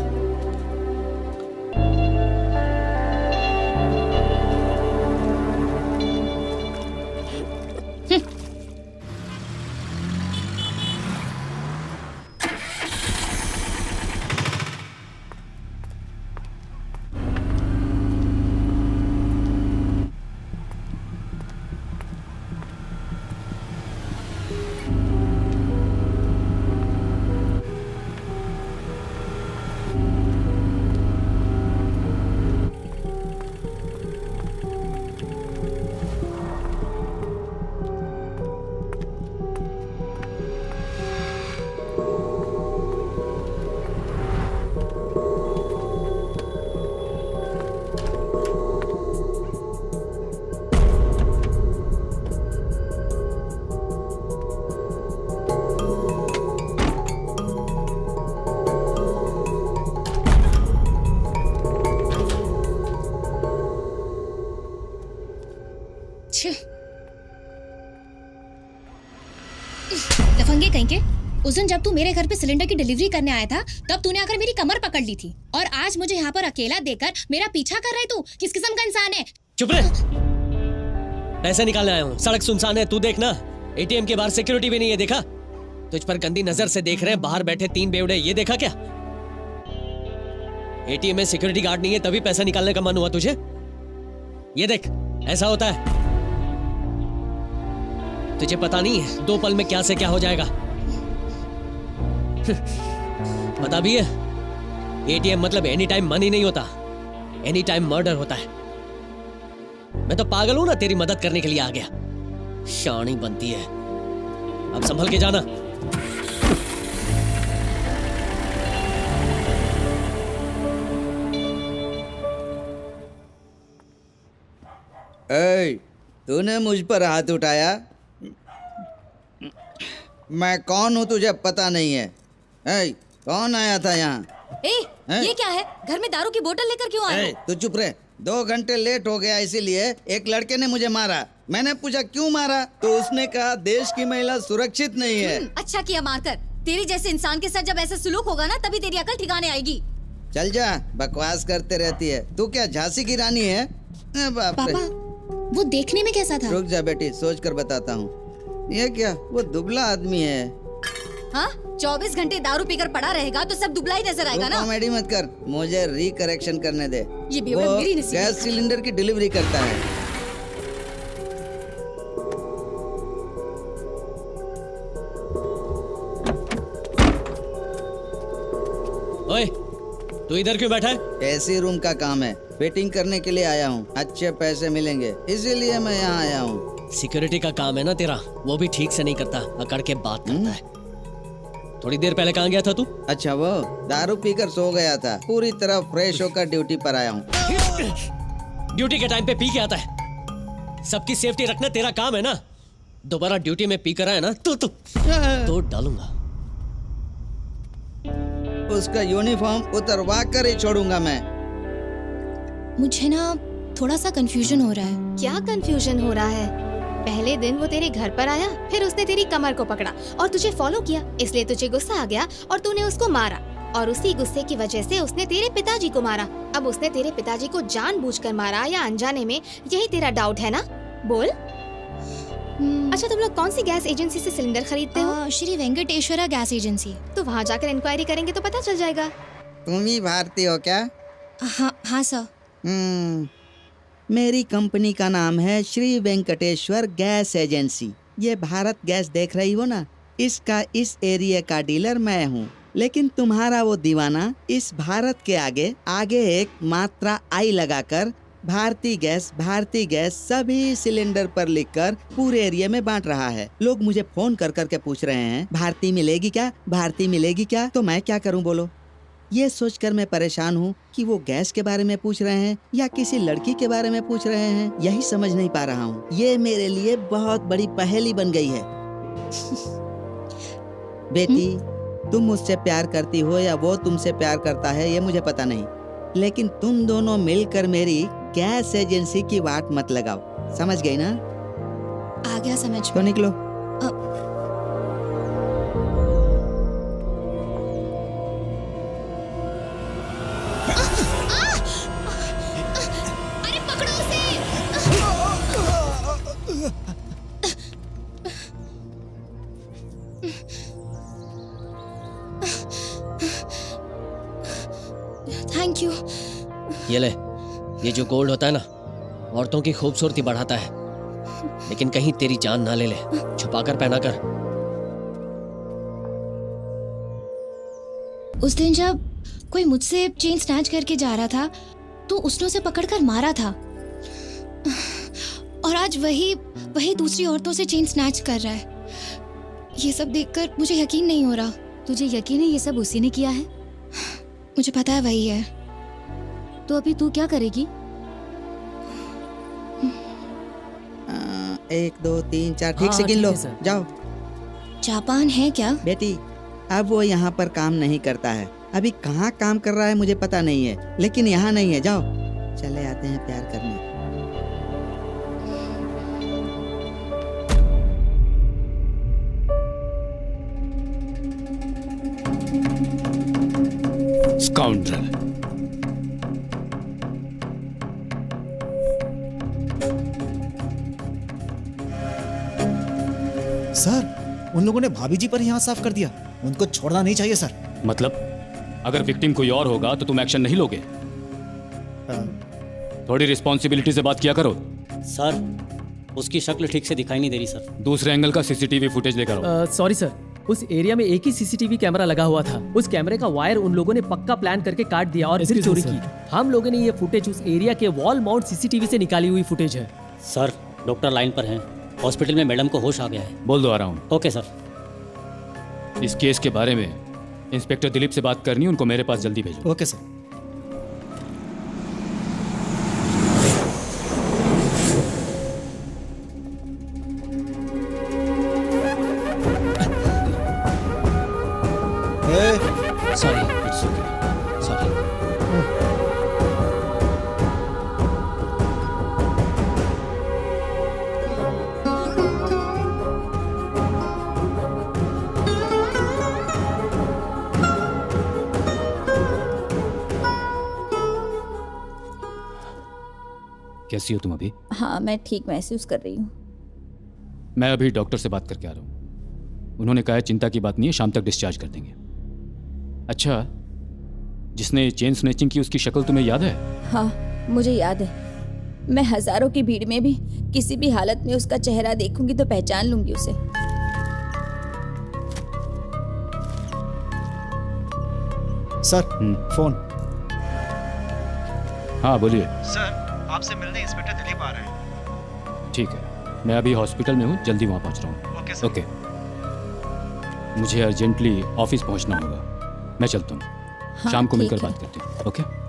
लफंगे कहीं के, उस दिन जब तू मेरे घर पे सिलेंडर की डिलीवरी करने आया था तब तूने आकर मेरी कमर पकड़ ली थी, और आज मुझे यहाँ पर अकेला देकर मेरा पीछा कर रहे तू? किस किस्म का इंसान है? चुप रहे। पैसे निकालने आया हूँ, सड़क सुनसान है, तू देखना। एटीएम के बाहर सिक्योरिटी भी नहीं है, देखा? तुझ पर गंदी नजर से देख रहे हैं बाहर बैठे 3 बेवड़े, ये देखा क्या? एटीएम में सिक्योरिटी गार्ड नहीं है तभी पैसा निकालने का मन हुआ तुझे? ये देख, ऐसा होता है। तुझे पता नहीं है 2 पल में क्या से क्या हो जाएगा। पता भी है, एटीएम मतलब एनी टाइम मनी नहीं होता, एनी टाइम मर्डर होता है। मैं तो पागल हूं ना, तेरी मदद करने के लिए आ गया। शानी बनती है, अब संभल के जाना। तूने मुझ पर हाथ उठाया? मैं कौन हूँ तुझे पता नहीं है? कौन आया था यहाँ? ये क्या है? घर में दारू की बोतल लेकर क्यों आए? तू चुप रहे। 2 घंटे लेट हो गया इसीलिए एक लड़के ने मुझे मारा। मैंने पूछा क्यों मारा तो उसने कहा देश की महिला सुरक्षित नहीं है। अच्छा किया मारकर। तेरी जैसे इंसान के साथ जब ऐसा सुलूक होगा ना तभी तेरी अकल ठिकाने आएगी। चल जा, बकवास करते रहती है। तू क्या झांसी की रानी है? बाप रे। वो देखने में कैसा था? रुक जा बेटी, सोच कर बताता हूँ। ये क्या, वो दुबला आदमी है। हाँ, 24 घंटे दारू पीकर पड़ा रहेगा तो सब दुबला ही नजर आएगा ना। कॉमेडी मत कर, मुझे रिकरेक्शन करने दे। ये बेवड़ा मेरी नसीब। गैस सिलेंडर की डिलीवरी करता है। ओए, तू इधर क्यों बैठा है? एसी रूम का काम है, फिटिंग करने के लिए आया हूँ। अच्छे पैसे मिलेंगे इसीलिए मैं यहाँ आया हूँ। सिक्योरिटी का काम है ना तेरा, वो भी ठीक से नहीं करता, अकड़ के बात करता है। थोड़ी देर पहले कहाँ गया था तू? अच्छा, वो दारू पीकर सो गया था। पूरी तरह फ्रेश होकर ड्यूटी पर आया हूँ। ड्यूटी के टाइम पे पी के आता है। सबकी सेफ्टी रखना तेरा काम है ना। दोबारा ड्यूटी में पी कर आया ना तो डालूंगा। उसका यूनिफॉर्म उतरवा कर ही छोड़ूंगा मैं। मुझे ना थोड़ा सा कंफ्यूजन हो रहा है। क्या कंफ्यूजन हो रहा है? पहले दिन वो तेरे घर पर आया, फिर उसने तेरी कमर को पकड़ा और तुझे फॉलो किया, इसलिए तुझे गुस्सा आ गया और तूने उसको मारा, और उसी गुस्से की वजह से उसने तेरे पिताजी को मारा। अब उसने तेरे पिताजी को जानबूझकर मारा या अनजाने में, यही तेरा डाउट है ना? बोल। अच्छा, तुम लोग कौन सी गैस एजेंसी से सिलेंडर खरीदते हो? Shri Venkateshwara gas agency. तो वहाँ जाकर इंक्वायरी करेंगे तो पता चल जाएगा। तुम ही भारतीय हो क्या? हाँ सर। मेरी कंपनी का नाम है श्री वेंकटेश्वर गैस एजेंसी। ये भारत गैस देख रही हो ना, इसका इस एरिया का डीलर मैं हूँ। लेकिन तुम्हारा वो दीवाना इस भारत के आगे एक मात्रा आई लगाकर भारतीय गैस सभी सिलेंडर पर लिखकर पूरे एरिया में बांट रहा है। लोग मुझे फोन कर करके पूछ रहे हैं, भारतीय मिलेगी क्या? तो मैं क्या करूं बोलो? ये सोचकर मैं परेशान हूँ कि वो गैस के बारे में पूछ रहे हैं या किसी लड़की के बारे में पूछ रहे हैं, यही समझ नहीं पा रहा हूँ। ये मेरे लिए बहुत बड़ी पहेली बन गई है। बेटी, तुम मुझसे प्यार करती हो या वो तुमसे प्यार करता है ये मुझे पता नहीं, लेकिन तुम दोनों मिलकर मेरी गैस एजेंसी की वाट मत लगाओ। समझ गई ना? आ गया समझ। तो निकलो। अरे पकड़ो उसे। Thank you. ये ले, ये जो गोल्ड होता है ना, औरतों की खूबसूरती बढ़ाता है, लेकिन कहीं तेरी जान ना ले ले। छुपाकर पहना कर। उस दिन जब कोई मुझसे चेन स्नैच करके जा रहा था तो उसने उसे पकड़कर मारा था, और आज वही दूसरी औरतों से चेन स्नैच कर रहा है। ये सब देखकर मुझे यकीन नहीं हो रहा। तुझे यकीन है ये सब उसी ने किया है? मुझे पता है वही है। तो अभी तू क्या करेगी? 1 2 3 4 ठीक से गिन लो। जाओ। जापान है क्या? बेटी, अब वो यहाँ पर काम नहीं करता है। अभी कहाँ काम कर रहा है मुझे पता नहीं है, लेकिन यहाँ नहीं है। जाओ, चले आते हैं प्यार करने। स्काउंड्रल। सर, उन लोगों ने भाभी जी पर ही हाथ साफ कर दिया। उनको छोड़ना नहीं चाहिए सर। मतलब अगर विक्टिम कोई और होगा तो तुम एक्शन नहीं लोगे? थोड़ी रिस्पॉन्सिबिलिटी से बात किया करो। सर, उसकी शक्ल ठीक से दिखाई नहीं दे रही सर। दूसरे एंगल का सीसीटीवी फुटेज लेकर आओ। सॉरी सर, उस एरिया में एक ही सीसीटीवी कैमरा लगा हुआ था। उस कैमरे का वायर उन लोगों ने पक्का प्लान करके काट दिया और फिर चोरी की। हम लोगों ने ये फुटेज उस एरिया के वॉल माउंट सीसीटीवी से निकाली हुई फुटेज है। सर, डॉक्टर लाइन पर हैं। हॉस्पिटल में मैडम को होश आ गया है। बोल दो, आ रहा हूँ। Okay sir. इस केस के बारे में इंस्पेक्टर दिलीप से बात करनी, उनको मेरे पास जल्दी भेजो। Okay sir. Sorry, it's okay, sorry. कैसी हो तुम अभी? हाँ, मैं ठीक महसूस कर रही हूँ। मैं अभी डॉक्टर से बात करके आ रहा हूँ। उन्होंने कहा है चिंता की बात नहीं है, शाम तक डिस्चार्ज कर देंगे। अच्छा, जिसने चेन स्नैचिंग की उसकी शक्ल तुम्हें याद है? हाँ, मुझे याद है। मैं हजारों की भीड़ में भी किसी भी हालत में उसका चेहरा देखूंगी तो पहचान लूंगी उसे। Sir phone. हाँ बोलिए। सर आपसे मिलने इंस्पेक्टर दिलीप आ रहे हैं। ठीक है, मैं अभी हॉस्पिटल में हूँ, जल्दी वहाँ पहुँच रहा हूँ। Okay sir. ओके, मुझे अर्जेंटली ऑफिस पहुँचना होगा, मैं चलता हूँ। हाँ, शाम को ठीक मिलकर है। बात करते हैं। Okay.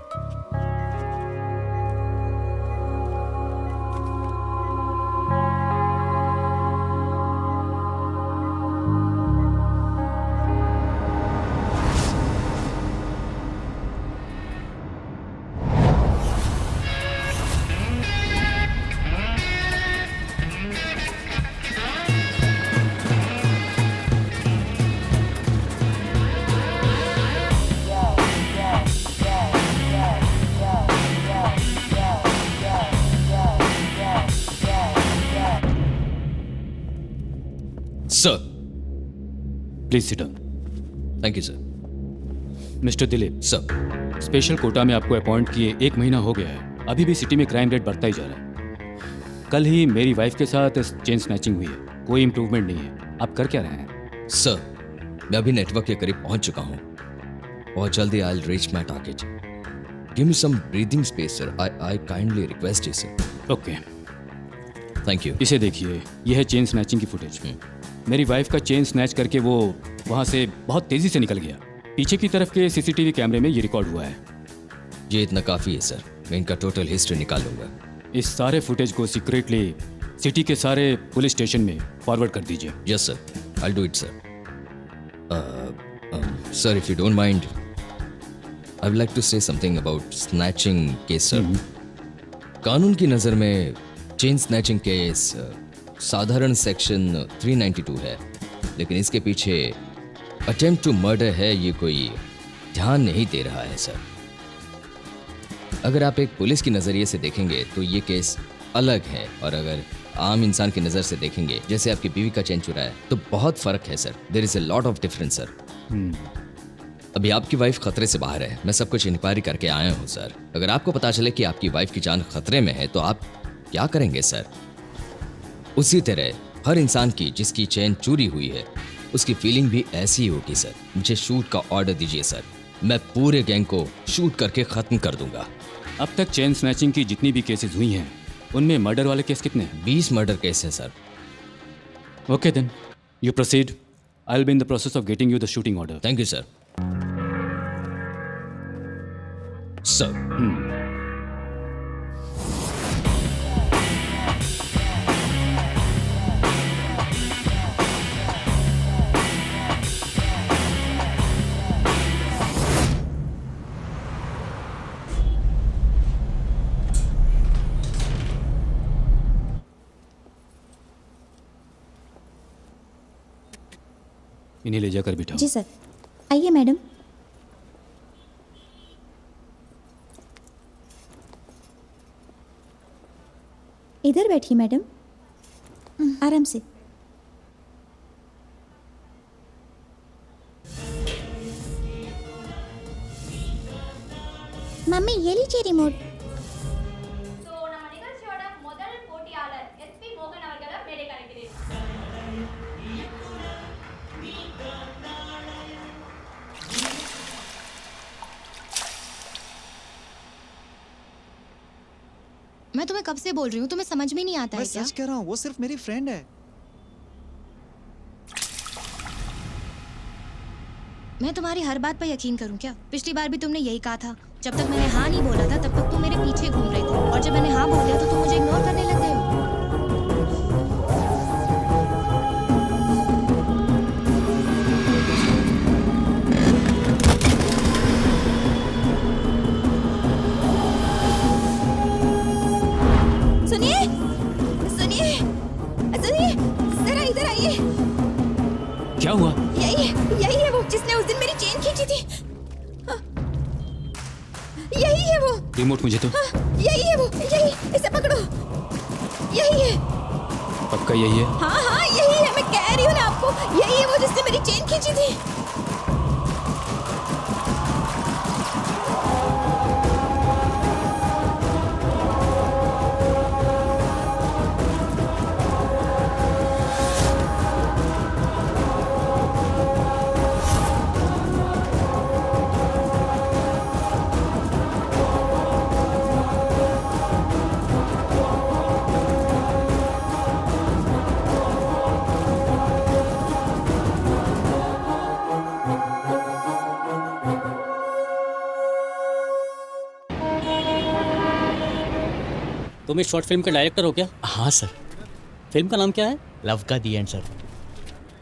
Sir please sit down. Thank you sir. Mister Dilip sir, special Kota में आपको अपॉइंट किए 1 महीना हो गया है, अभी भी सिटी में क्राइम रेट बढ़ता ही जा रहा है। कल ही मेरी वाइफ के साथ चेन स्नैचिंग हुई है, कोई इम्प्रूवमेंट नहीं है। आप कर क्या रहे हैं? सर मैं अभी नेटवर्क के करीब पहुंच चुका हूं। बहुत जल्दी I will reach my target. Give me some breathing space sir. I kindly request you sir. Okay, thank you. इसे देखिए, यह है चेन स्नैचिंग की फुटेज। मेरी वाइफ का चेन स्नैच करके वो वहाँ से बहुत तेजी से निकल गया। पीछे की तरफ के सीसीटीवी कैमरे में ये रिकॉर्ड हुआ है। ये इतना काफी है सर, मैं इनका टोटल हिस्ट्री निकाल लूंगा। इस सारे फुटेज को सीक्रेटली सिटी के सारे पुलिस स्टेशन में फॉरवर्ड कर दीजिए। Yes sir, I will do it sir. Sir if you don't mind, I would like to say something about snatching case sir. कानून की नज़र में चेन स्नैचिंग केस साधारण सेक्शन 392 है, लेकिन इसके पीछे अटेम्प्ट टू मर्डर है, ये कोई ध्यान नहीं दे रहा है सर। अगर आप एक पुलिस की नज़रिए से देखेंगे तो ये केस अलग है, और अगर आम इंसान की नज़र से देखेंगे, जैसे आपकी बीवी का चेन चुराया, तो बहुत फ़र्क है sir. There is a lot of difference sir. अभी आपकी वाइफ खतरे से बाहर है, मैं सब कुछ इंक्वायरी करके आया हूँ सर। अगर आपको पता चले कि आपकी वाइफ की जान खतरे में है तो आप क्या करेंगे सर? उसी तरह हर इंसान की जिसकी चेन चोरी हुई है, उसकी फीलिंग भी ऐसी ही होगी सर। मुझे शूट का ऑर्डर दीजिए सर, मैं पूरे गैंग को शूट करके ख़त्म कर दूंगा। अब तक चेन स्नैचिंग की जितनी भी केसेस हुई हैं, उनमें मर्डर वाले केस कितने हैं? 20 मर्डर केस है sir. Okay then, you proceed. I will be in the process of getting you the shooting order. Thank you sir. Sir इन्हें ले जाकर बिठाओ। जी सर। आइए मैडम। इधर बैठिए मैडम, आराम से। मम्मी ये लीजिए रिमोट। मैं तुम्हें कब से बोल रही हूँ, तुम्हें समझ में नहीं आता मैं है क्या? सच कह रहा हूँ, वो सिर्फ मेरी फ्रेंड है। मैं तुम्हारी हर बात पर यकीन करूँ क्या? पिछली बार भी तुमने यही कहा था। जब तक मैंने हाँ नहीं बोला था तब तक तुम मेरे पीछे घूम रहे थे, और जब मैंने हाँ बोल दिया तो तुम मुझे इग्नोर करने लग गए हो। सुनिए सुनिए सुनिए, जरा इधर आइए। क्या हुआ? यही है वो जिसने उस दिन मेरी चेन खींची थी। यही है वो। रिमोट मुझे तो। यही है वो, यही, इसे पकड़ो। यही है। पक्का यही है? हाँ हाँ यही है, मैं कह रही हूँ ना आपको, यही है वो जिसने मेरी चेन खींची थी। तुम इस शॉर्ट फिल्म के डायरेक्टर हो क्या? हाँ सर। फिल्म का नाम क्या है? लव का दी एंड सर।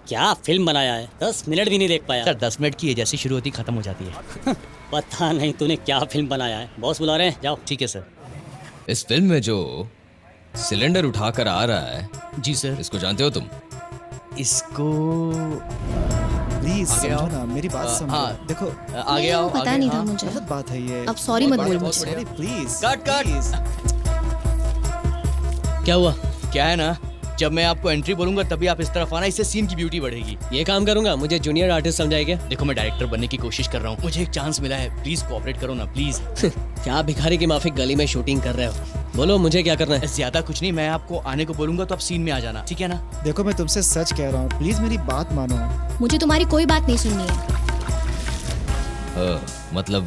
क्या फिल्म बनाया है, 10 मिनट भी नहीं देख पाया। सर 10 मिनट की है, जैसी शुरू होती खत्म हो जाती है। पता नहीं तूने क्या फिल्म बनाया है। बॉस बुला रहे हैं, जाओ। ठीक है सर। इस फिल्म में जो सिलेंडर उठाकर आ रहा है, जी सर। इसको जानते हो तुम? इसको प्लीज आगे समझो आओ। ना, मेरी बात समझो। हाँ। देखो आगे नहीं, आओ। वो पता आगे, नहीं था हाँ। मुझे। गलत बात है ये। अब सॉरी मत बोल बहुत मुझसे। बढ़िया। Please cut. क्या हुआ? क्या है ना, जब मैं आपको एंट्री बोलूंगा तभी आप इस तरफ आना, इससे सीन की ब्यूटी बढ़ेगी। ये काम करूंगा, मुझे जूनियर आर्टिस्ट समझाए क्या? देखो मैं डायरेक्टर बनने की कोशिश कर रहा हूँ, मुझे एक चांस मिला है, प्लीज कोऑपरेट करो ना प्लीज। क्या भिखारी की माफिक गली में शूटिंग कर रहे हो? बोलो मुझे क्या करना है? ज्यादा कुछ नहीं, मैं आपको आने को बोलूंगा तो आप सीन में आ जाना, ठीक है ना? देखो मैं तुमसे सच कह रहा हूँ, प्लीज मेरी बात मानो। मुझे तुम्हारी कोई बात नहीं सुननी है। मतलब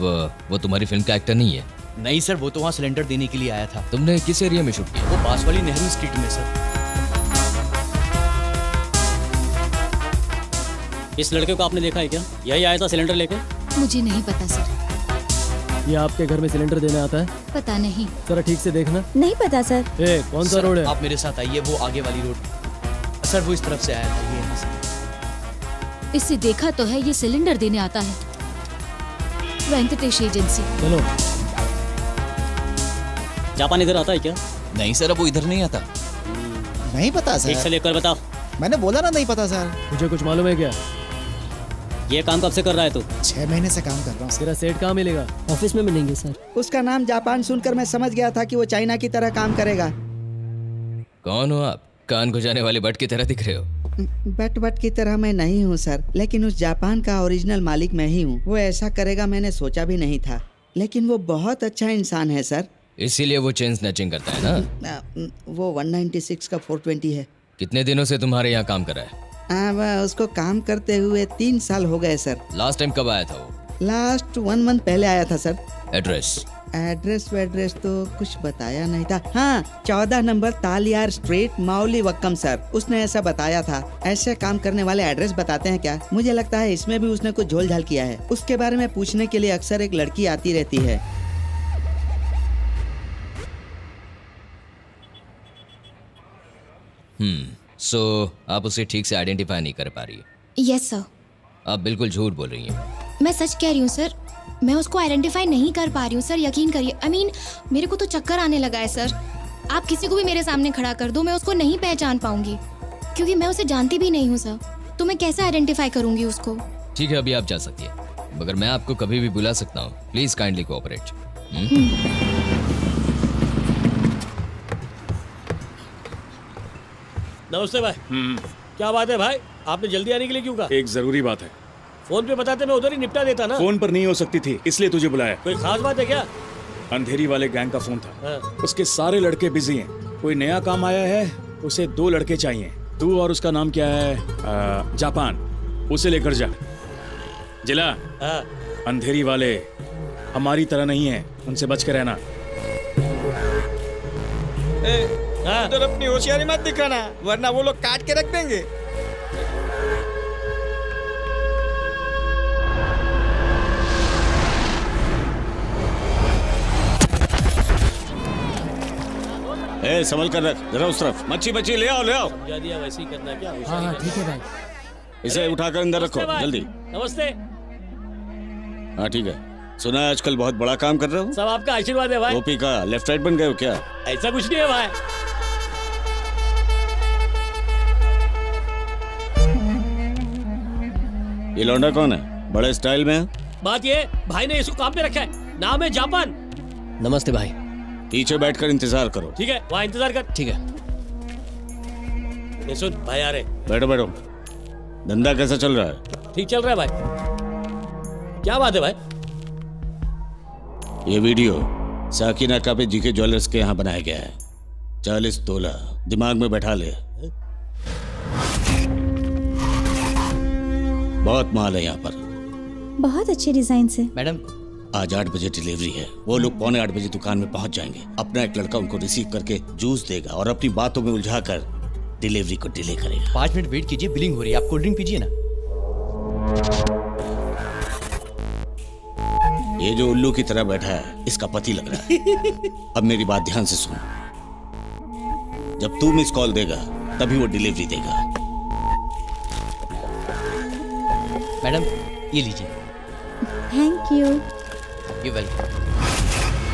वो तुम्हारी फिल्म का एक्टर नहीं है? नहीं सर, वो तो वहाँ सिलेंडर देने के लिए आया था। तुमने किस एरिया में शूट किया? वो पास वाली नेहरू स्ट्रीट में सर। इस लड़के को आपने देखा है क्या? यही आया था सिलेंडर लेके? मुझे नहीं पता सर, ये आपके घर में सिलेंडर देने आता है? पता नहीं। जरा ठीक से देखना। नहीं पता सर। ए, कौन सा सर, रोड है? आप मेरे साथ आइए, वो आगे वाली रोड। सर वो इस तरफ से आया था, ये यहाँ से। इससे देखा तो है, ये सिलेंडर देने आता है। वेंकटेश एजेंसी। चलो। जापान इधर आता है क्या? नहीं सर, अब वो इधर नहीं आता। नहीं पता ठीक से सर, लेकर बताओ। मैंने बोला ना नहीं पता सर। मुझे कुछ मालूम है क्या? ये काम कब से कर रहा है तू? 6 महीने से काम कर रहा हूँ। तेरा सेट कहाँ मिलेगा? ऑफिस में मिलेंगे सर। उसका नाम जापान सुनकर मैं समझ गया था कि वो चाइना की तरह काम करेगा। कौन हो आप? कान को जाने वाले बट की तरह दिख रहे हो। बट की तरह मैं नहीं हूँ सर, लेकिन उस जापान का ओरिजिनल मालिक मैं ही हूँ। वो ऐसा करेगा मैंने सोचा भी नहीं था, लेकिन वो बहुत अच्छा इंसान है सर। इसीलिए वो चेन स्नैचिंग करता है ना? वो 196 का 420 है। कितने दिनों से तुम्हारे यहाँ काम कर रहा है? उसको काम करते हुए 3 साल हो गए सर। लास्ट टाइम कब आया था वो? लास्ट 1 मंथ पहले आया था सर। एड्रेस? एड्रेस तो कुछ बताया नहीं था। हाँ, 14 नंबर तालियार स्ट्रीट, माउली वक्कम सर। उसने ऐसा बताया था। ऐसे काम करने वाले एड्रेस बताते हैं क्या? मुझे लगता है इसमें भी उसने कुछ झोल झाल किया है। उसके बारे में पूछने के लिए अक्सर एक लड़की आती रहती है। सो आप उसे ठीक से आइडेंटिफाई नहीं कर पा रही है? Yes sir. आप बिल्कुल झूठ बोल रही हैं। मैं सच कह रही हूँ सर, मैं उसको आइडेंटिफाई नहीं कर पा रही हूँ सर, यकीन करिए। I mean, मेरे को तो चक्कर आने लगा है सर। आप किसी को भी मेरे सामने खड़ा कर दो, मैं उसको नहीं पहचान पाऊंगी, क्योंकि मैं उसे जानती भी नहीं हूँ सर। तो मैं कैसे आइडेंटिफाई करूंगी उसको? ठीक है, अभी आप जा सकती है, मगर मैं आपको कभी भी बुला सकता हूँ। Please kindly cooperate. नमस्ते भाई। क्या बात है भाई, आपने जल्दी आने के लिए क्यों कहा? एक जरूरी बात है। फोन पे बताते मैं उधर ही निपटा देता ना। फोन पर नहीं हो सकती थी, इसलिए तुझे बुलाया। कोई खास बात है क्या? अंधेरी वाले गैंग का फोन था। हाँ। उसके सारे लड़के बिजी हैं। कोई नया काम आया है, उसे 2 लड़के चाहिए। तू और उसका नाम क्या है? जापान। उसे लेकर जा। जिला, हाँ। अंधेरी वाले हमारी तरह नहीं है, उनसे बच के रहना। उधर अपनी होशियारी मत दिखाना, वरना वो लोग काट के रख देंगे। संभल कर रख, जरा उस तरफ। मच्छी ले आओ। समझा दिया, वैसे ही करना क्या? हाँ ठीक है भाई। इसे उठाकर अंदर रखो जल्दी। नमस्ते। हाँ ठीक है। सुना है आजकल बहुत बड़ा काम कर रहे हो। सब आपका आशीर्वाद है भाई। ओपी का लेफ्ट राइट बन गए हो क्या? ऐसा कुछ नहीं है भाई। ये लौंडा कौन है? बड़े स्टाइल में है। बात ये, भाई ने इसको काम पे रखा है, नाम है जापान। नमस्ते भाई। पीछे बैठकर इंतजार करो। ठीक है, वहाँ इंतजार कर। ठीक है। ये सुन भाई, आ रहे। बैठो। धंधा कैसा चल रहा है? ठीक चल रहा है भाई। क्या बात है भाई? ये वीडियो साकिना कापे जीके ज्वेलर्स के यहाँ बनाया गया है। 40 तोला दिमाग में बैठा ले। बहुत माल है यहाँ पर। बहुत अच्छे डिजाइन से। मैडम, आज 8 बजे डिलीवरी है। वो लोग 7:45 बजे दुकान में पहुंच जाएंगे। अपना एक लड़का उनको रिसीव करके जूस देगा और अपनी बातों में उलझाकर डिलीवरी को डिले करेगा। 5 मिनट वेट कीजिए, बिलिंग हो रही है। आप कोल्ड ड्रिंक पीजिए ना। ये जो उल्लू की तरह बैठा है, इसका पति लग रहा है। अब मेरी बात ध्यान से सुन। जब तू मिस कॉल देगा तभी वो डिलीवरी देगा। मैडम ये लीजिए। Thank you. You welcome.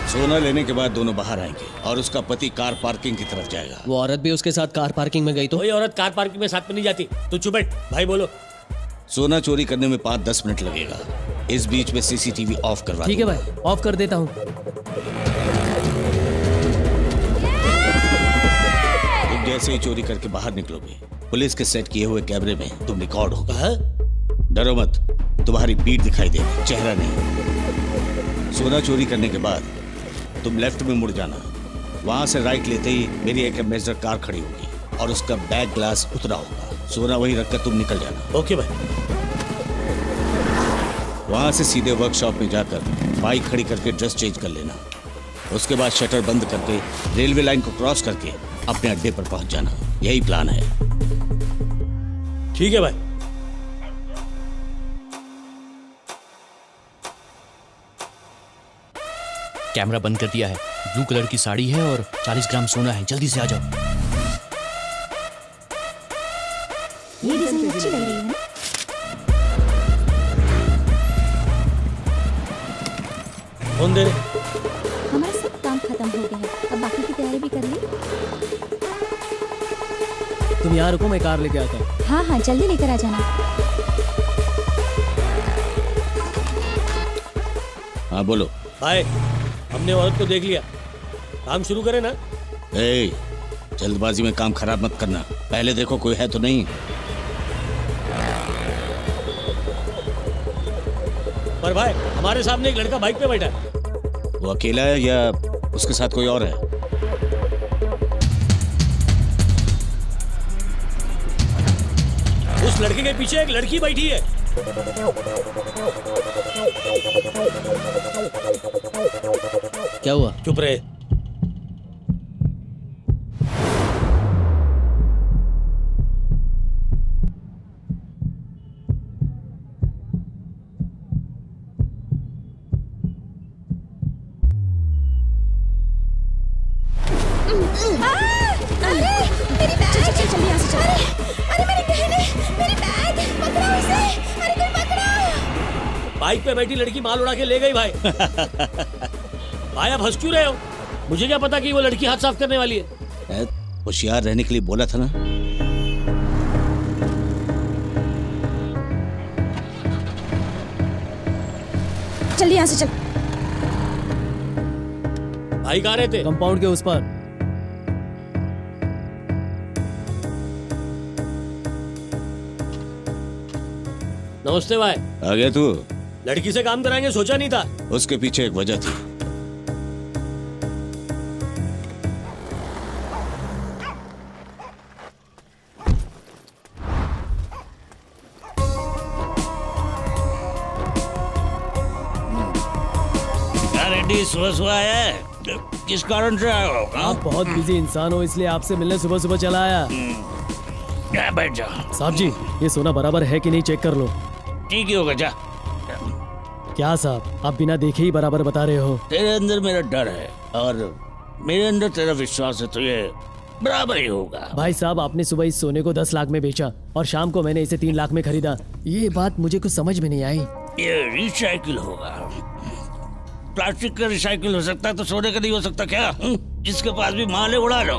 सोना लेने के बाद दोनों बाहर आएंगे और उसका पति कार पार्किंग की तरफ जाएगा। वो औरत भी उसके साथ कार पार्किंग में गई तो? कोई औरत कार पार्किंग में साथ में नहीं जाती। तू चुप बैठ, भाई बोलो। सोना चोरी करने में 5-10 मिनट लगेगा। इस बीच में सीसीटीवी ऑफ करवा ठीक है भाई, ऑफ कर देता हूँ। तुम जैसे ही चोरी करके बाहर निकलोगे, पुलिस के सेट किए हुए कैमरे में तुम रिकॉर्ड होगा। डरो मत, तुम्हारी पीठ दिखाई देगी, चेहरा नहीं। सोना चोरी करने के बाद तुम लेफ्ट में मुड़ जाना। वहां से राइट लेते ही मेरी एक एम्बेसडर कार खड़ी होगी और उसका बैक ग्लास उतरा होगा। सोना वहीं रखकर तुम निकल जाना। ओके भाई। वहां से सीधे वर्कशॉप में जाकर बाइक खड़ी करके ड्रेस चेंज कर लेना। उसके बाद शटर बंद करके रेलवे लाइन को क्रॉस करके अपने अड्डे पर पहुंच जाना। यही प्लान है। ठीक है भाई। कैमरा बंद कर दिया है। ब्लू कलर की साड़ी है और 40 ग्राम सोना है। जल्दी से आ जाओ। ये डिजाइन अच्छी लग रही है ना? कौन दे रहे? हमारा सब काम खत्म हो गया है, अब बाकी की तैयारी भी कर ली। तुम यहाँ रुको, मैं कार लेके आता हूँ। हाँ हाँ जल्दी लेकर आ जाना। हाँ बोलो। भाई हमने औरत को देख लिया, काम शुरू करें ना? ए, जल्दबाजी में काम खराब मत करना। पहले देखो कोई है तो नहीं। पर भाई हमारे सामने एक लड़का बाइक पे बैठा है। वो अकेला है या उसके साथ कोई और है? उस लड़के के पीछे एक लड़की बैठी है। क्या हुआ? चुप रहे। बाइक पे बैठी लड़की माल उड़ा के ले गई भाई। भाई आप हंस क्यों रहे हो? मुझे क्या पता कि वो लड़की हाथ साफ करने वाली है। होशियार रहने के लिए बोला था ना। जल्दी यहाँ से चल। भाई कहाँ रहते? कंपाउंड के उस पर। नमस्ते भाई। आ गया तू? लड़की से काम कराएंगे सोचा नहीं था। उसके पीछे एक वजह थी। रेड्डी सुबह है, किस कारण से आए हो? आप बहुत बिजी इंसान हो, इसलिए आपसे मिलने सुबह सुबह चला आया। बैठ जाओ। साहब जी, ये सोना बराबर है कि नहीं चेक कर लो। ठीक ही होगा, जा। क्या साहब, आप बिना देखे ही बराबर बता रहे हो। तेरे अंदर मेरा डर है और मेरे अंदर तेरा विश्वास है, तो ये बराबर ही होगा। भाई साहब, आपने सुबह इस सोने को 10 लाख में बेचा और शाम को मैंने इसे 3 लाख में खरीदा। ये बात मुझे कुछ समझ में नहीं आई। ये रिसाइकिल होगा। प्लास्टिक का रिसाइकिल हो सकता है तो सोने का नहीं हो सकता क्या? जिसके पास भी माल है उड़ा लो,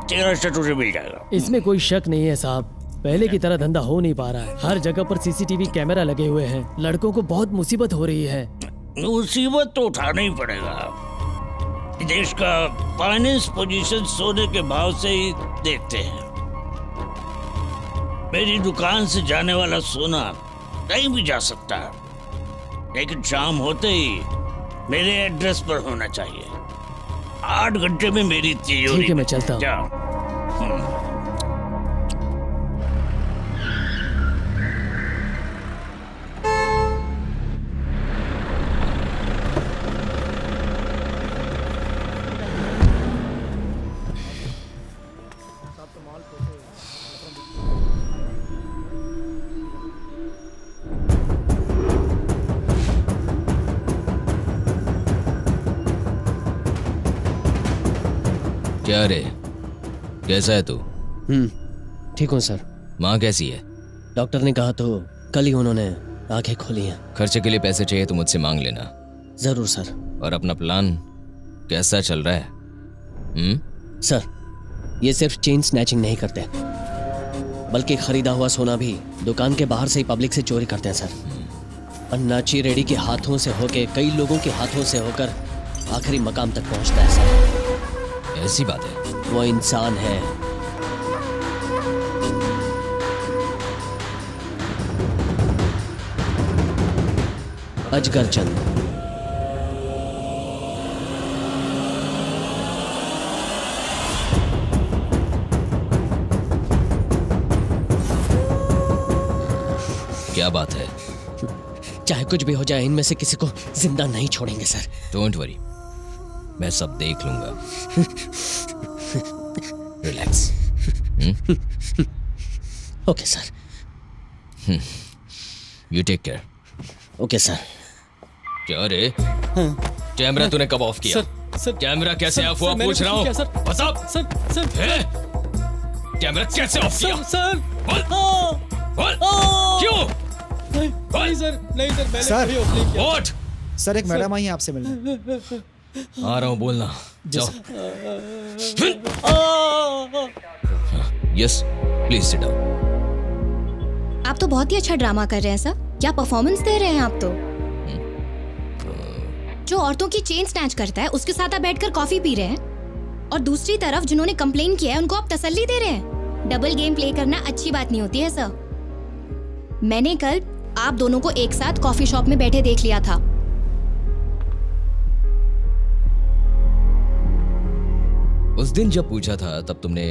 तेरा तुझे मिल जाएगा। इसमें कोई शक नहीं है साहब, पहले की तरह धंधा हो नहीं पा रहा है। हर जगह पर सीसीटीवी कैमरा लगे हुए हैं। लड़कों को बहुत मुसीबत हो रही है। मुसीबत तो उठाना ही पड़ेगा। देश का फाइनेंस पोजीशन सोने के भाव से ही देखते हैं। मेरी दुकान से जाने वाला सोना कहीं भी जा सकता है, लेकिन शाम होते ही मेरे एड्रेस पर होना चाहिए। 8 घंटे में मेरी तिजोरी। ठीक है, मैं चलता हूँ। जाओ। क्या रे, कैसा है तू? ठीक हूँ सर। माँ कैसी है? डॉक्टर ने कहा तो कल ही उन्होंने आंखें खोली हैं। खर्चे के लिए पैसे चाहिए तो मुझसे मांग लेना। जरूर सर। और अपना प्लान कैसा चल रहा है? सर, ये सिर्फ चेन स्नैचिंग नहीं करते, बल्कि खरीदा हुआ सोना भी दुकान के बाहर से ही पब्लिक से चोरी करते हैं सर। अन्नाची रेड्डी के हाथों से होके कई लोगों के हाथों से होकर आखिरी मकाम तक पहुंचता है सर। ऐसी बात है? वो इंसान है। अजगर चंद। क्या बात है? चाहे कुछ भी हो जाए, इनमें से किसी को जिंदा नहीं छोड़ेंगे सर। डोंट वरी, मैं सब देख लूंगा। Relax. Okay sir. You take care. Okay sir. क्या रे? कैमरा तूने कब ऑफ किया? सर कैमरा कैसे ऑफ हुआ पूछ रहा हूँ। बता सर। कैमरा कैसे ऑफ किया? सर बोल। क्यों? नहीं सर, मैंने सर। कभी ऑफ नहीं किया। व्हाट? सर एक मैडम आई है आपसे मिलने। आ रहा हूँ, बोलना। जाओ। Yes, please sit down. आप तो बहुत ही अच्छा ड्रामा कर रहे हैं सर। क्या परफॉर्मेंस दे रहे हैं आप तो। जो औरतों की चेन स्नैच करता है उसके साथ आप बैठकर कॉफी पी रहे हैं, और दूसरी तरफ जिन्होंने कंप्लेन किया है उनको आप तसल्ली दे रहे हैं। डबल गेम प्ले करना अच्छी बात नहीं होती है सर। मैंने कल आप दोनों को एक साथ कॉफी शॉप में बैठे देख लिया था। उस दिन जब पूछा था तब तुमने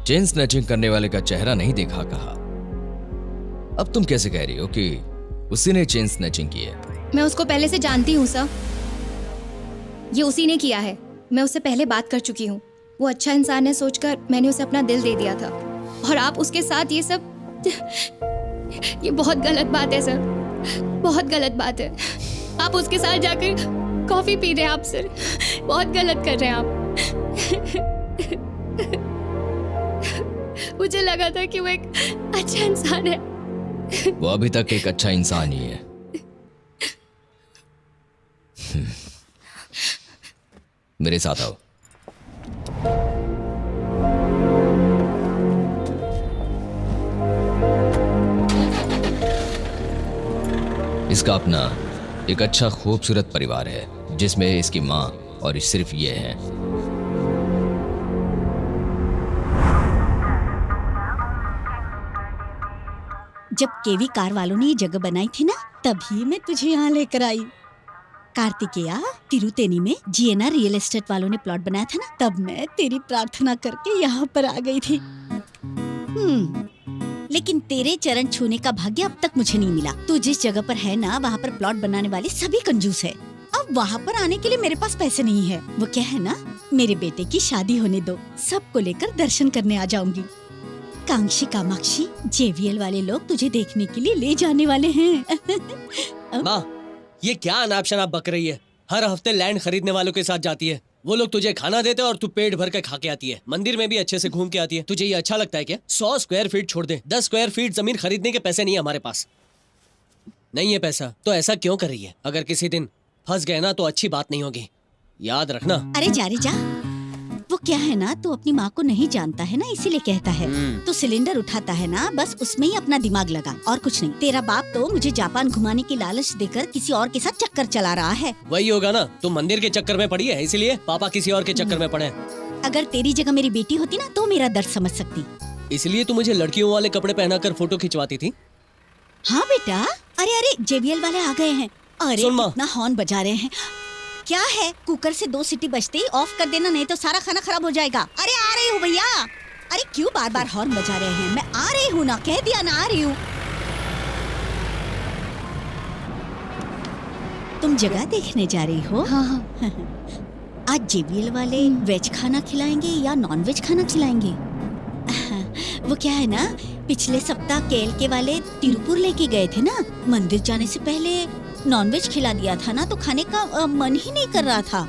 चेन स्नैचिंग करने वाले का चेहरा नहीं देखा कहा। अब तुम कैसे कह रही हो कि उसी ने चेन स्नैचिंग की है? मैं उसको पहले से जानती हूँ सर। ये उसी ने किया है। मैं उससे पहले बात कर चुकी हूँ। वो अच्छा इंसान है सोचकर मैंने उसे अपना दिल दे दिया था, और आप उसके साथ ये सब ये बहुत गलत बात है सर, बहुत गलत बात है। आप उसके साथ जाकर कॉफी पी रहे हैं आप सर, बहुत गलत कर रहे हैं आप। मुझे लगा था कि वो एक अच्छा इंसान है। वो अभी तक एक अच्छा इंसान ही है। मेरे साथ आओ। इसका अपना एक अच्छा खूबसूरत परिवार है जिसमें इसकी माँ और सिर्फ ये है। जब केवी कार वालों ने ये जगह बनाई थी ना, तभी मैं तुझे यहाँ लेकर आई। कार्तिकेया, तिरुतेनी में जीएनआर रियल एस्टेट वालों ने प्लॉट बनाया था ना, तब मैं तेरी प्रार्थना करके यहाँ पर आ गई थी। लेकिन तेरे चरण छूने का भाग्य अब तक मुझे नहीं मिला। तू जिस जगह पर है ना, वहाँ पर प्लॉट बनाने वाले सभी कंजूस है। अब वहाँ पर आने के लिए मेरे पास पैसे नहीं है। वो क्या है ना, मेरे बेटे की शादी होने दो, सबको लेकर दर्शन करने आ जाऊंगी। कांक्षी कामाक्षी, जेवीएल वाले लोग तुझे देखने के लिए ले जाने वाले हैं। माँ, ये क्या अनाप शनाप बक रही है? हर हफ्ते लैंड खरीदने वालों के साथ जाती है, वो लोग तुझे खाना देते हैं और तू पेट भर के खा के आती है। मंदिर में भी अच्छे से घूम के आती है। तुझे ये अच्छा लगता है क्या? 100 स्क्वायर फीट छोड़ दे, 10 स्क्वायर फीट जमीन खरीदने के पैसे नहीं है हमारे पास। नहीं है पैसा तो ऐसा क्यों कर रही है? अगर किसी दिन फंस गए ना तो अच्छी बात नहीं होगी, याद रखना। अरे जा रे जा, वो क्या है ना, तू अपनी माँ को नहीं जानता है ना, इसीलिए कहता है। तू सिलेंडर उठाता है ना, बस उसमें ही अपना दिमाग लगा, और कुछ नहीं। तेरा बाप तो मुझे जापान घुमाने की लालच देकर किसी और के साथ चक्कर चला रहा है। वही होगा ना, तुम मंदिर के चक्कर में पड़ी है इसीलिए पापा किसी और के चक्कर में पड़े। अगर तेरी जगह मेरी बेटी होती ना तो मेरा दर्द समझ सकती। इसलिए तू मुझे लड़कियों वाले कपड़े पहनाकर फोटो खिंचवाती थी। हाँ बेटा। अरे अरे, जेवीएल वाले आ गए हैं। अरे कितना हॉर्न बजा रहे हैं। क्या है, कुकर से 2 सीटी बजते ही ऑफ कर देना, नहीं तो सारा खाना खराब हो जाएगा। अरे आ रही हूँ भैया। अरे क्यों बार बार हॉर्न बजा रहे हैं? मैं आ रही हूँ ना, कह दिया ना आ रही हूँ। तुम जगह देखने जा रही हो? हाँ। आज जेवीएल वाले वेज खाना खिलाएंगे या नॉन वेज खाना खिलाएंगे? वो क्या है ना, पिछले सप्ताह केएलके वाले तिरुपुर लेके गए थे ना, मंदिर जाने से पहले नॉनवेज खिला दिया था ना, तो खाने का मन ही नहीं कर रहा था।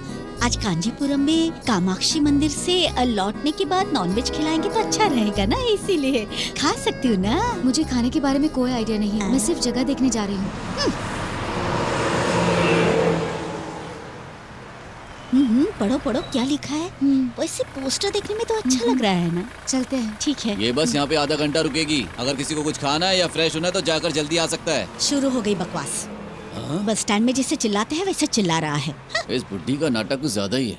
आज कांजीपुरम में कामाक्षी मंदिर से लौटने के बाद नॉनवेज खिलाएंगे तो अच्छा रहेगा ना, इसीलिए खा सकती हूँ ना। मुझे खाने के बारे में कोई आइडिया नहीं है, मैं सिर्फ जगह देखने जा रही हूँ। पढ़ो पढ़ो क्या लिखा है। वैसे पोस्टर देखने में तो अच्छा लग रहा है ना। चलते हैं। ठीक है। ये बस यहाँ पे आधा घंटा रुकेगी। अगर किसी को कुछ खाना है या फ्रेश होना है तो जाकर जल्दी आ सकता है। शुरू हो गई बकवास। बस स्टैंड में जैसे चिल्लाते हैं वैसे चिल्ला रहा है। इस बुड्ढी का नाटक कुछ ज्यादा ही है।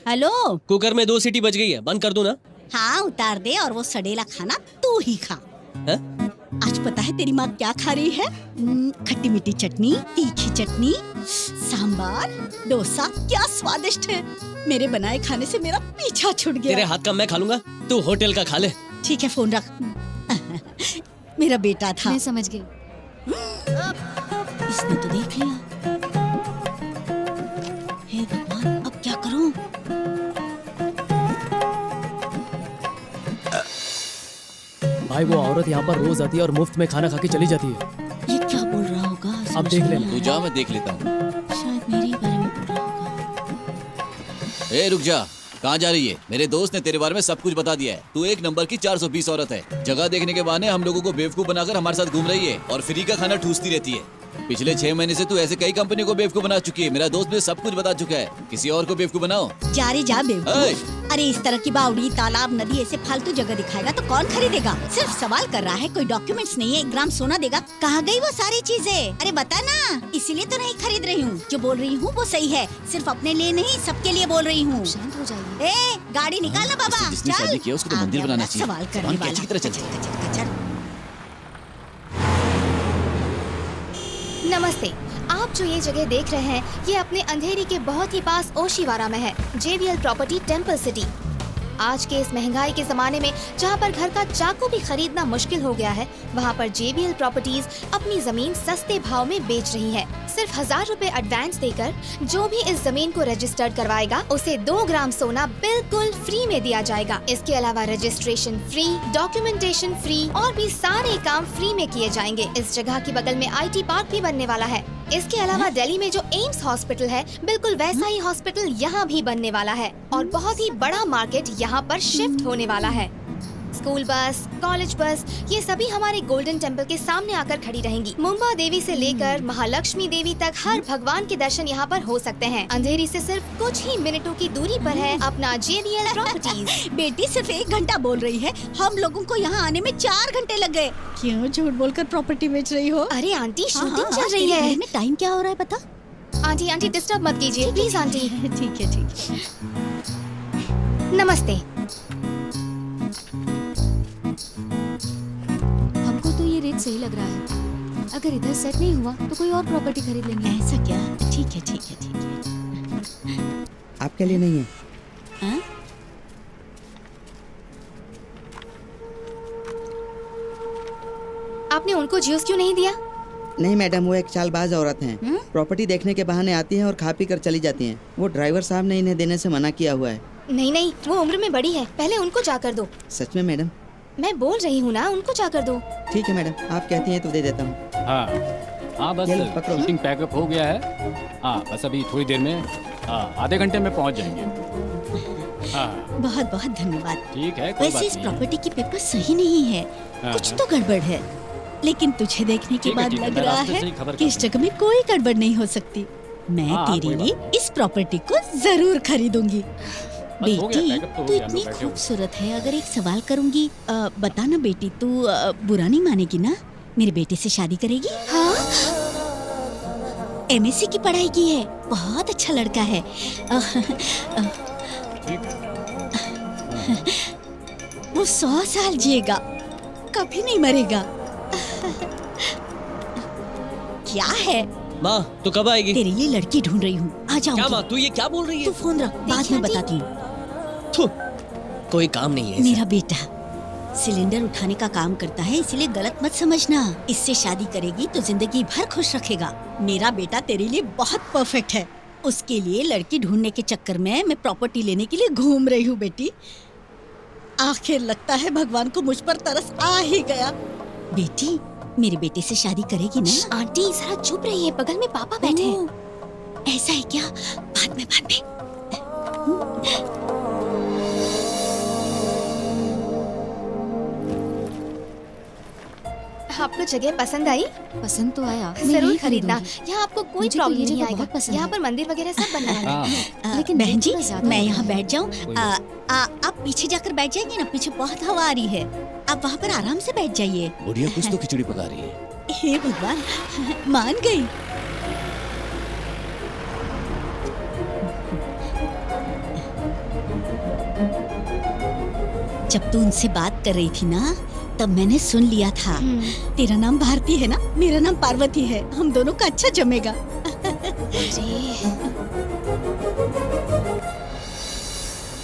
हेलो, कुकर में 2 सीटी बज गई है, बंद कर दूं ना? हाँ उतार दे और वो सड़ेला खाना तू ही खा। है? आज पता है तेरी माँ क्या खा रही है? खट्टी मीठी चटनी, तीखी चटनी, सांबार, डोसा, क्या स्वादिष्ट है। मेरे बनाए खाने से मेरा पीछा छूट गया। तेरे हाथ का मैं खा लूंगा, तू होटल का खा ले। ठीक है, फोन रख। मेरा बेटा था। मैं समझ गई। इसने तो देख लिया। हे भगवान, अब क्या करूं? भाई वो औरत यहाँ पर रोज आती है और मुफ्त में खाना खा के चली जाती है। ये क्या बोल रहा होगा? अब देख लेना। तू जा, मैं देख लेता हूँ। शायद मेरे बारे में बोल रहा होगा। ए रुक जा, कहाँ जा रही है? मेरे दोस्त ने तेरे बारे में सब कुछ बता दिया है। तू 1 नंबर की 420 औरत है। जगह देखने के बहाने हम लोगों को बेवकूफ बनाकर हमारे साथ घूम रही है और फ्री का खाना ठूसती रहती है। पिछले 6 महीने से तू ऐसे कई कंपनी को बेवकूफ बना चुकी है। मेरा दोस्त मुझे सब कुछ बता चुका है। किसी और को बेवकूफ बनाओ। जा रे जा बेवकूफ। अरे इस तरह की बावड़ी, तालाब, नदी ऐसे फालतू जगह दिखाएगा तो कौन खरीदेगा? सिर्फ सवाल कर रहा है, कोई डॉक्यूमेंट्स नहीं है। 1 ग्राम सोना देगा? कहाँ गई वो सारी चीजें? अरे बता ना, इसीलिए तो नहीं खरीद रही हूँ। जो बोल रही हूँ वो सही है, सिर्फ अपने लिए नहीं सबके लिए बोल रही हूँ। शांत हो जाइए। ए गाड़ी निकाल ना बाबा। जिसने शादी किया उसको तो मंदिर बनाना चाहिए। सवाल करने वाला। की तरह चल। नमस्ते। आप जो ये जगह देख रहे हैं, ये अपने अंधेरी के बहुत ही पास ओशिवारा में है। JBL property temple city. आज के इस महंगाई के जमाने में जहाँ पर घर का चाकू भी खरीदना मुश्किल हो गया है, वहाँ पर JBL प्रॉपर्टीज अपनी जमीन सस्ते भाव में बेच रही है। सिर्फ 1000 रुपए एडवांस देकर जो भी इस जमीन को रजिस्टर्ड करवाएगा उसे 2 ग्राम सोना बिल्कुल फ्री में दिया जाएगा। इसके अलावा रजिस्ट्रेशन फ्री, डॉक्यूमेंटेशन फ्री और भी सारे काम फ्री में किए जाएंगे। इस जगह के बगल में IT पार्क भी बनने वाला है। इसके अलावा दिल्ली में जो एम्स हॉस्पिटल है, बिल्कुल वैसा ही हॉस्पिटल यहाँ भी बनने वाला है और बहुत ही बड़ा मार्केट यहाँ पर शिफ्ट होने वाला है। स्कूल बस, कॉलेज बस, ये सभी हमारे गोल्डन टेम्पल के सामने आकर खड़ी रहेंगी। मुंबा देवी से लेकर महालक्ष्मी देवी तक हर भगवान के दर्शन यहाँ पर हो सकते हैं। अंधेरी से सिर्फ कुछ ही मिनटों की दूरी पर है अपना JBL प्रॉपर्टीज। बेटी सिर्फ 1 घंटा बोल रही है, हम लोगों को यहाँ आने में 4 घंटे लग गए। क्यों झूठ बोलकर प्रॉपर्टी बेच रही हो? अरे आंटी, शूटिंग हाँ, चल रही है। में टाइम क्या हो रहा है पता? आंटी डिस्टर्ब मत कीजिए प्लीज आंटी। ठीक है ठीक है। नमस्ते। हमको तो ये रेट सही लग रहा है। अगर इधर सेट नहीं हुआ तो कोई और प्रॉपर्टी खरीद लेंगे। ऐसा क्या? ठीक है ठीक है ठीक है। आपके लिए नहीं है। हाँ? आपने उनको ज्यूस क्यों नहीं दिया? नहीं मैडम, वो एक चालबाज औरत हैं। प्रॉपर्टी देखने के बहाने आती हैं और खा पी कर चली जाती हैं। वो ड्राइवर साहब ने इन्हें देने से मना किया हुआ है। नहीं, वो उम्र में बड़ी है, पहले उनको जाकर दो। सच में मैडम? मैं बोल रही हूँ ना, उनको जाकर दो। ठीक है मैडम, आप कहती हैं तो दे देता हूँ। हाँ बस शूटिंग पैकअप हो गया है। हाँ बस अभी थोड़ी देर में, आधे घंटे में पहुँच जाएंगे। हाँ बहुत बहुत धन्यवाद। ठीक है, कोई वैसे बात इस नहीं। प्रॉपर्टी की पेपर सही नहीं है, कुछ तो गड़बड़ है, लेकिन तुझे देखने के ठीक है, बाद ठीक है, लग मैं रहा रास्ते से ही है खबर कि इस जगह में कोई गड़बड़ नहीं हो सकती। मैं हाँ, तेरे कोई लिए इस प्रॉपर्टी को जरूर खरीदूंगी। हो गया, बेटी पैकअप तो हो तू गया, हम इतनी लोग बैठे हो। खूबसूरत है, अगर एक सवाल करूंगी, बता ना बेटी, तू बुरा नहीं मानेगी ना? मेरे बेटे से शादी करेगी? हाँ। MSc की पढ़ाई की है, बहुत अच्छा लड़का है। वो 100 साल जिएगा, कभी नहीं मरेगा। क्या है? माँ तू कब आएगी? तेरे लिए लड़की ढूंढ रही हूँ, आ जाऊंगी। क्या माँ, तू ये क्या बोल रही है? तू फोन रख, बाद में बताती हूँ। कोई काम नहीं है। मेरा बेटा सिलेंडर उठाने का काम करता है, इसलिए गलत मत समझना। इससे शादी करेगी तो जिंदगी भर खुश रखेगा। मेरा बेटा तेरे लिए बहुत परफेक्ट है। उसके लिए लड़की ढूंढने के चक्कर में मैं प्रॉपर्टी लेने के लिए घूम रही हूँ बेटी। आखिर लगता है भगवान को मुझ पर तरस आ ही गया। बेटी, मेरे बेटे से शादी करेगी ना? आंटी जरा चुप रहिए, बगल में पापा बैठे हैं। ऐसा है क्या? बाद में आपको जगह पसंद आई? पसंद तो आया, जरूर खरीदना। यहाँ आपको कोई मुझे तो प्रॉब्लम ये नहीं जगह आएगा। बहुत पसंद यहाँ है। पर मंदिर वगैरह सब बना है। लेकिन बहन जी, मैं यहाँ बैठ जाऊँ? आप पीछे जाकर बैठ जाएंगे ना, पीछे बहुत हवा आ रही है। आप वहाँ पर आराम से बैठ जाइए। बुढ़िया कुछ तो खिचड़ी पका रही है। हे भगवान, मान गई। जब तू उनसे बात कर रही थी ना, तब मैंने सुन लिया था। तेरा नाम भारती है ना, मेरा नाम पार्वती है। हम दोनों का अच्छा जमेगा।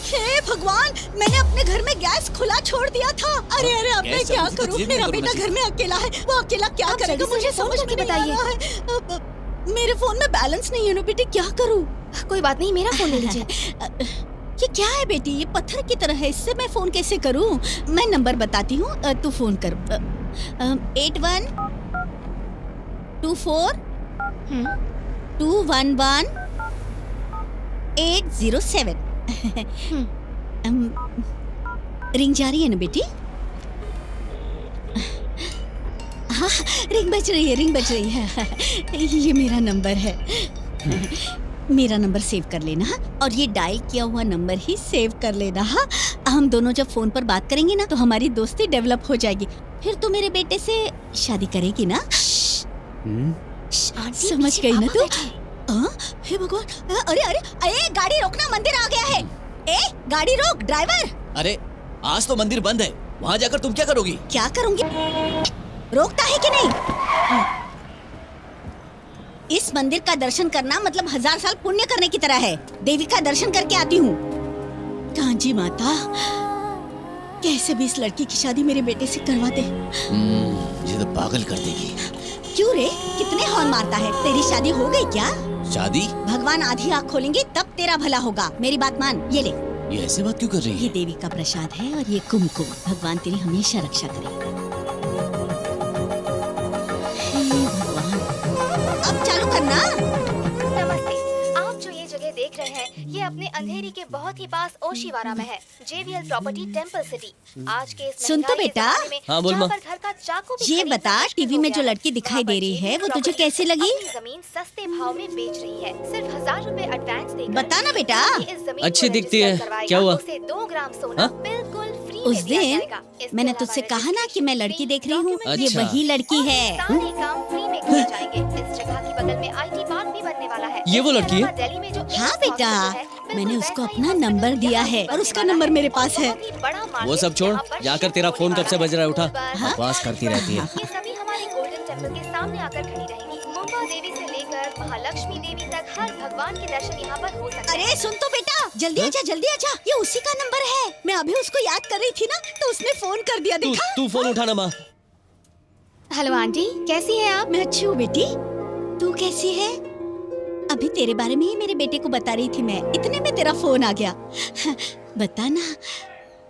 हे भगवान, मैंने अपने घर में गैस खुला छोड़ दिया था। अरे अरे, अब मैं क्या करूं? मेरा बेटा घर में अकेला है, वो अकेला क्या करेगा? मुझे समझ में नहीं आ रहा है। मेरे फोन में बैलेंस नहीं है ना बेटी, क्या करूं? कोई बात नहीं, मेरा फोन ले लीजिए। ये क्या है बेटी? ये पत्थर की तरह है, इससे मैं फोन कैसे करूं? मैं नंबर बताती हूँ, तू फोन कर। 81 24 211 807। रिंग जा रही है ना बेटी? हाँ, रिंग बज रही है, रिंग बज रही है। ये मेरा नंबर है। मेरा नंबर सेव कर लेना और ये डायल किया हुआ नंबर ही सेव कर लेना। हाँ, हम दोनों जब फोन पर बात करेंगे ना तो हमारी दोस्ती डेवलप हो जाएगी। फिर तो मेरे बेटे से शादी करेगी ना? समझ गई ना तू? हे भगवान, अरे अरे अरे, गाड़ी रोकना, मंदिर आ गया है। ए, गाड़ी रोक ड्राइवर। अरे आज तो मंदिर बंद है, वहाँ जाकर तुम क्या करोगी? क्या करूंगी? रोकता है कि नहीं? इस मंदिर का दर्शन करना मतलब 1000 साल पुण्य करने की तरह है। देवी का दर्शन करके आती हूँ। कांजी माता, कैसे भी इस लड़की की शादी मेरे बेटे से करवा दे। ये तो पागल कर देगी। क्यों रे, कितने हॉर्न मारता है? तेरी शादी हो गई क्या? शादी? भगवान आधी आँख खोलेंगे तब तेरा भला होगा। मेरी बात मान, ये ले। ये ऐसे बात क्यों कर रही है? ये देवी का प्रसाद है और ये कुमकुम। भगवान तेरी हमेशा रक्षा करे। अब चालू करना। नमस्ते, आप जो ये जगह देख रहे हैं ये अपने अंधेरी के बहुत ही पास ओशीवारा में है। JVL property temple city. आज के इस सुन तो महंगाई के बेटा। ज़माने में हाँ, बोल जहाँ माँ। पर घर का चाकू भी ये खरीदना बता, मुश्किल टीवी हो में गया जो है, लड़की दिखाई वहाँ दे पर रही है JVL वो तुझे प्रॉपर्टी कैसे लगी? अपनी जमीन सस्ते भाव में बेच रही है। सिर्फ 1000 रुपए एडवांस देकर बता ना बेटा। इस जमीन को अच्छी दिखती है। रजिस्टर करवाएगा, क्या हुआ? उसे 2 ग्राम सोना बिल्कुल फ्री उस में दिया दिन जाएगा। इसके मैंने अलावा तुझसे कहा ना कि मैं लड़की देख रही हूँ। ये अच्छा। वही लड़की है। सारे काम फ्री में किए जाएंगे। इस जगह के बगल में IT पार्क भी बनने वाला है। ये वो इसके लड़की है? अलावा दिल्ली में जो हाँ एम्स बेटा, हॉस्पिटल है, मैंने बिल्कुल उसको वैसा ही अपना हॉस्पिटल नंबर दिया यहाँ है बनने और उसका वाला नंबर है। मेरे पास है। बहुत ही बड़ा मार्केट वो सब छोड़, यहाँ पर जाकर शुरू तेरा होने फोन कब वाला से है। बज रहा है? उठा, हाँ? बकवास करती रहती है। ये सभी हमारे गोल्डन टेम्पल के सामने आकर खड़ी रहेंगी। मुंबा देवी से लेकर महालक्ष्मी देवी तक हर भगवान के दर्शन यहाँ पर हो सकते हैं। अरे सुन तो बेटा, जल्दी आजा, जल्दी आजा। ये उसी का नंबर है। मैं अभी उसको याद कर रही थी ना तो उसने फोन कर दिया। तू देखा? तू फोन उठाना माँ। हेलो आंटी, कैसी हैं आप? मैं अच्छी हूँ बेटी, तू कैसी है? अभी तेरे बारे में ही मेरे बेटे को बता रही थी मैं, इतने में तेरा फोन आ गया। बता ना,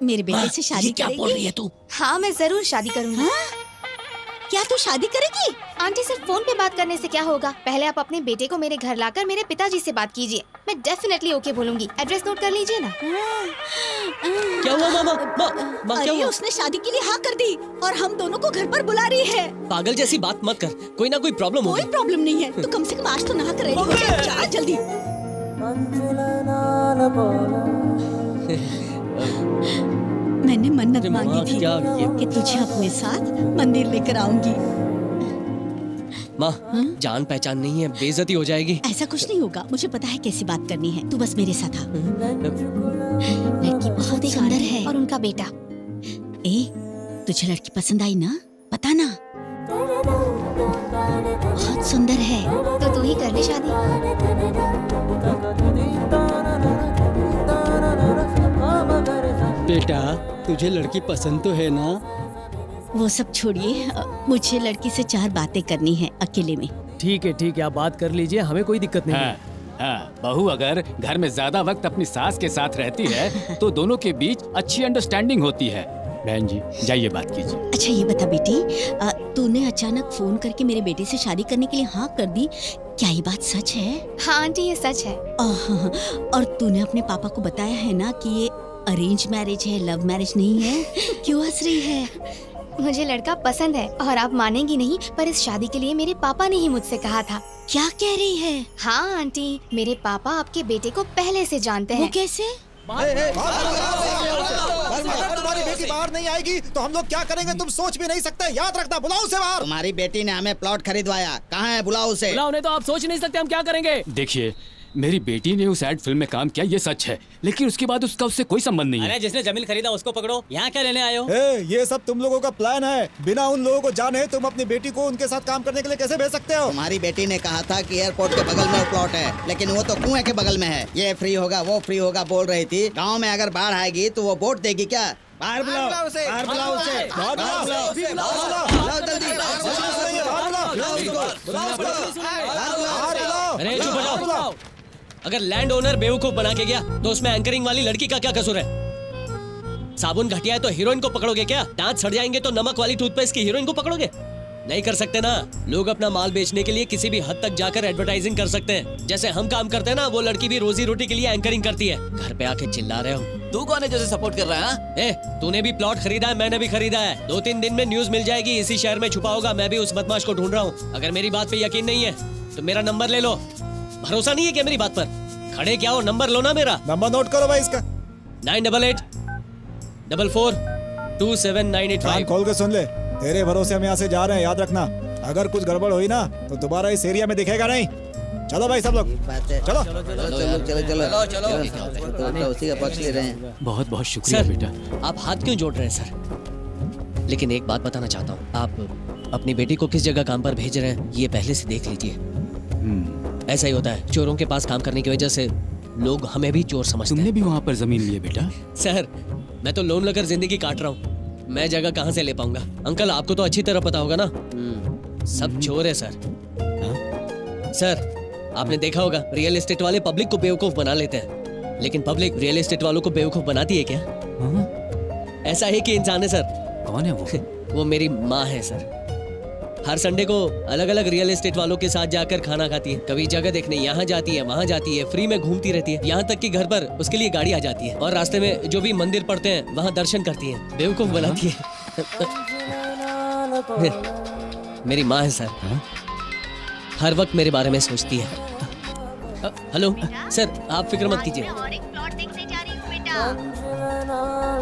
मेरे बेटे से शादी क्या बोल रही है तू? हाँ, मैं जरूर शादी करूंगी। क्या तू शादी करेगी? आंटी, सिर्फ फोन पे बात करने से क्या होगा? पहले आप अपने बेटे को मेरे घर लाकर मेरे पिताजी से बात कीजिए। मैं डेफिनेटली ओके बोलूंगी। एड्रेस नोट कर लीजिए ना। क्या हुआ मामा? माँ क्या अरे हुआ? उसने शादी के लिए हाँ कर दी और हम दोनों को घर पर बुला रही है। पागल जैसी बात मत कर, कोई ना कोई प्रॉब्लम कोई होगी। प्रॉब्लम नहीं है, तो कम से कम आज तो नहा कर रेडी हो जा। जा जल्दी। मैंने मन्नत अरे मांगी माँ, थी क्या ये? कि तुझे अपने साथ मंदिर लेकर आऊंगी। माँ, जान पहचान नहीं है, बेइज्जती हो जाएगी। ऐसा कुछ नहीं होगा, मुझे पता है कैसी बात करनी है। तू बस मेरे साथ आ। लड़की बहुत ही सुंदर है। और उनका बेटा। ए, तुझे लड़की पसंद आई ना? बता ना। बहुत सुंदर है। तो तू ही कर ले शादी। बेटा, तुझे लड़की पसंद तो है ना? वो सब छोड़िए, मुझे लड़की से 4 बातें करनी है अकेले में। ठीक है, आप बात कर लीजिए, हमें कोई दिक्कत नहीं है। हाँ, बहू अगर घर में ज्यादा वक्त अपनी सास के साथ रहती है तो दोनों के बीच अच्छी अंडरस्टैंडिंग होती है। बहन जी जाइए बात कीजिए। अच्छा ये बता बेटी, तूने अचानक फोन करके मेरे बेटे से शादी करने के लिए हाँ कर दी, क्या ये बात सच है? हाँ आंटी ये सच है। और तूने अपने पापा को बताया है ना कि ये अरेंज मैरिज है, लव मैरिज नहीं है? क्यों हंस रही है? मुझे लड़का पसंद है और आप मानेंगी नहीं, पर इस शादी के लिए मेरे पापा ने ही मुझसे कहा था। क्या कह रही है? हाँ आंटी, मेरे पापा आपके बेटे को पहले से जानते हैं। वो कैसे? तुम्हारी बेटी बाहर नहीं आएगी तो हम लोग क्या करेंगे तुम सोच भी नहीं सकते। याद रखना, बुलाओ उसे बाहर। तुम्हारी बेटी ने हमें प्लॉट खरीदवाया, कहाँ है? बुलाओ उसे। बुलाओ नहीं तो आप सोच नहीं सकते हम क्या करेंगे। देखिए, मेरी बेटी ने उस एड फिल्म में काम किया, ये सच है, लेकिन उसके बाद उसका उससे कोई संबंध नहीं है। अरे जिसने जमीन खरीदा उसको पकड़ो, यहाँ क्या लेने आए हो? ये सब तुम लोगों का प्लान है। बिना उन लोगों को जाने तुम अपनी बेटी को उनके साथ काम करने के लिए कैसे भेज सकते हो? तुम्हारी बेटी ने कहा था कि एयरपोर्ट के बगल में वो प्लॉट है, लेकिन वो तो कुएं के बगल में है। ये फ्री होगा, वो फ्री होगा बोल रही थी। गाँव में अगर बाढ़ आएगी तो वो वोट देगी क्या? बाहर बुलाओ उसे, बाहर बुलाओ उसे, बाहर बुलाओ जल्दी, अरे चुप हो जाओ। अगर लैंड ओनर बेवकूफ बना के गया तो उसमें एंकरिंग वाली लड़की का क्या कसूर है? साबुन घटिया है तो हीरोइन को पकड़ोगे क्या? दांत सड़ जाएंगे तो नमक वाली टूथपेस्ट की हीरोइन को पकड़ोगे? नहीं कर सकते ना। लोग अपना माल बेचने के लिए किसी भी हद तक जाकर एडवर्टाइजिंग कर सकते हैं। जैसे हम काम करते हैं ना, वो लड़की भी रोजी रोटी के लिए एंकरिंग करती है। घर पे आके चिल्ला रहे हो। तू कौन है जैसे सपोर्ट कर रहा है? तूने भी प्लॉट खरीदा है, मैंने भी खरीदा है। 2-3 दिन में न्यूज मिल जाएगी, इसी शहर में छुपा होगा। मैं भी उस बदमाश को ढूंढ रहा हूँ। अगर मेरी बात पे यकीन नहीं है तो मेरा नंबर ले लो। भरोसा नहीं है क्या मेरी बात पर? खड़े क्या हो, नंबर लो ना मेरा। नंबर नोट करो भाई इसका। 9884427985। कान खोल के सुन ले, तेरे भरोसे हम यहाँ से जा रहे हैं, याद रखना। अगर कुछ गड़बड़ हुई ना तो दोबारा इस एरिया में दिखेगा नहीं। चलो भाई सब लोग, चलो चलो उसी का पक्ष ले रहे हैं। बहुत बहुत शुक्रिया बेटा। आप हाथ क्यों जोड़ रहे हैं सर? लेकिन एक बात बताना चाहता हूँ, आप अपनी बेटी को किस जगह काम पर भेज रहे हैं ये पहले से देख लीजिए। ऐसा ही होता है, चोरों के पास काम करने की वजह से लोग हमें भी चोर समझते हैं। तुमने भी वहाँ पर जमीन ली है बेटा? सर मैं तो लोन लेकर जिंदगी काट रहा हूँ, मैं जगह कहाँ से ले पाऊंगा? अंकल आपको तो अच्छी तरह पता होगा ना, सब चोर है सर। सर आपने देखा होगा, रियल एस्टेट वाले पब्लिक को बेवकूफ बना लेते हैं, लेकिन पब्लिक रियल एस्टेट वालों को बेवकूफ बनाती है क्या? ऐसा ही कि इंसान है सर। कौन है वो? वो मेरी माँ है सर। हर संडे को अलग अलग रियल एस्टेट वालों के साथ जाकर खाना खाती है। कभी जगह देखने यहाँ जाती है, वहाँ जाती है, फ्री में घूमती रहती है। यहाँ तक कि घर पर उसके लिए गाड़ी आ जाती है और रास्ते में जो भी मंदिर पड़ते हैं वहाँ दर्शन करती है। बेवकूफ बनाती है। मेरी माँ है सर। हर वक्त मेरे बारे में सोचती है। हेलो सर, आप फिक्र मत कीजिए।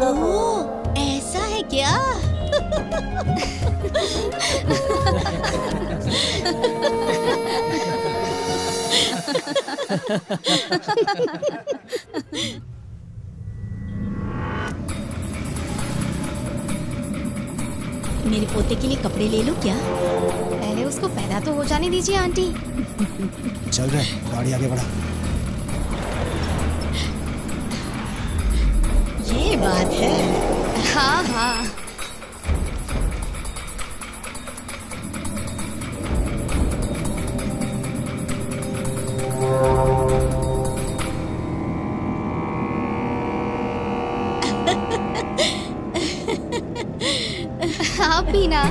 ओह, ऐसा है क्या? मेरे पोते के लिए कपड़े ले लो क्या? पहले उसको पैदा तो हो जाने दीजिए आंटी। चल रहे, गाड़ी आगे बढ़ा। ये बात है। हाँ हाँ आप भी ना।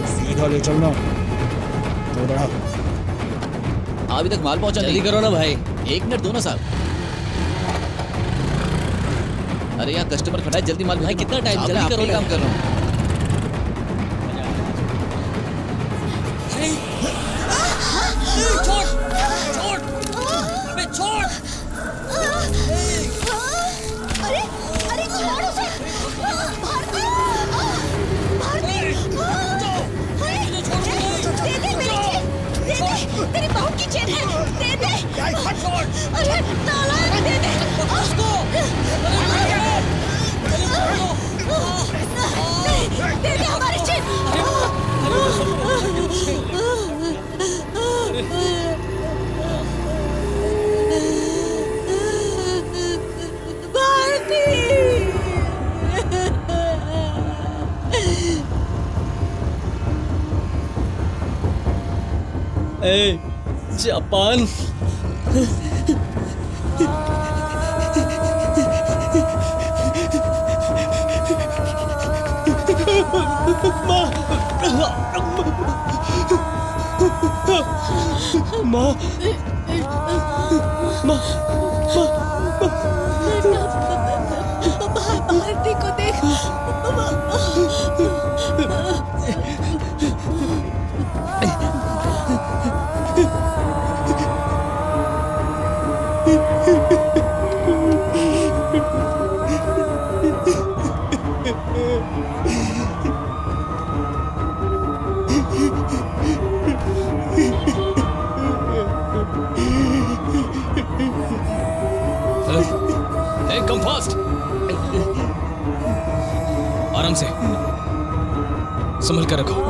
सीधा ले चलना। तो बढ़ा। अभी तक माल पहुंचा जल्दी करो ना भाई। 1 मिनट दो ना साहब। अरे यहाँ कस्टमर खड़ा है, जल्दी माल भाई कितना टाइम? जल्दी करो। काम कर रहा हूँ। छोड़ छोड़, अबे छोड़। अरे अरे छोड़ उसे। भारती, भारती, दे दे मेरी चेन, दे दे, तेरी बहू की चेन है, दे दे। अरे नालायक, दे दे उसको। दे दे हमारी चेन। ए, जापान माँ बाहर देखो, देख। Hey, come fast. आराम से संभल कर रखो।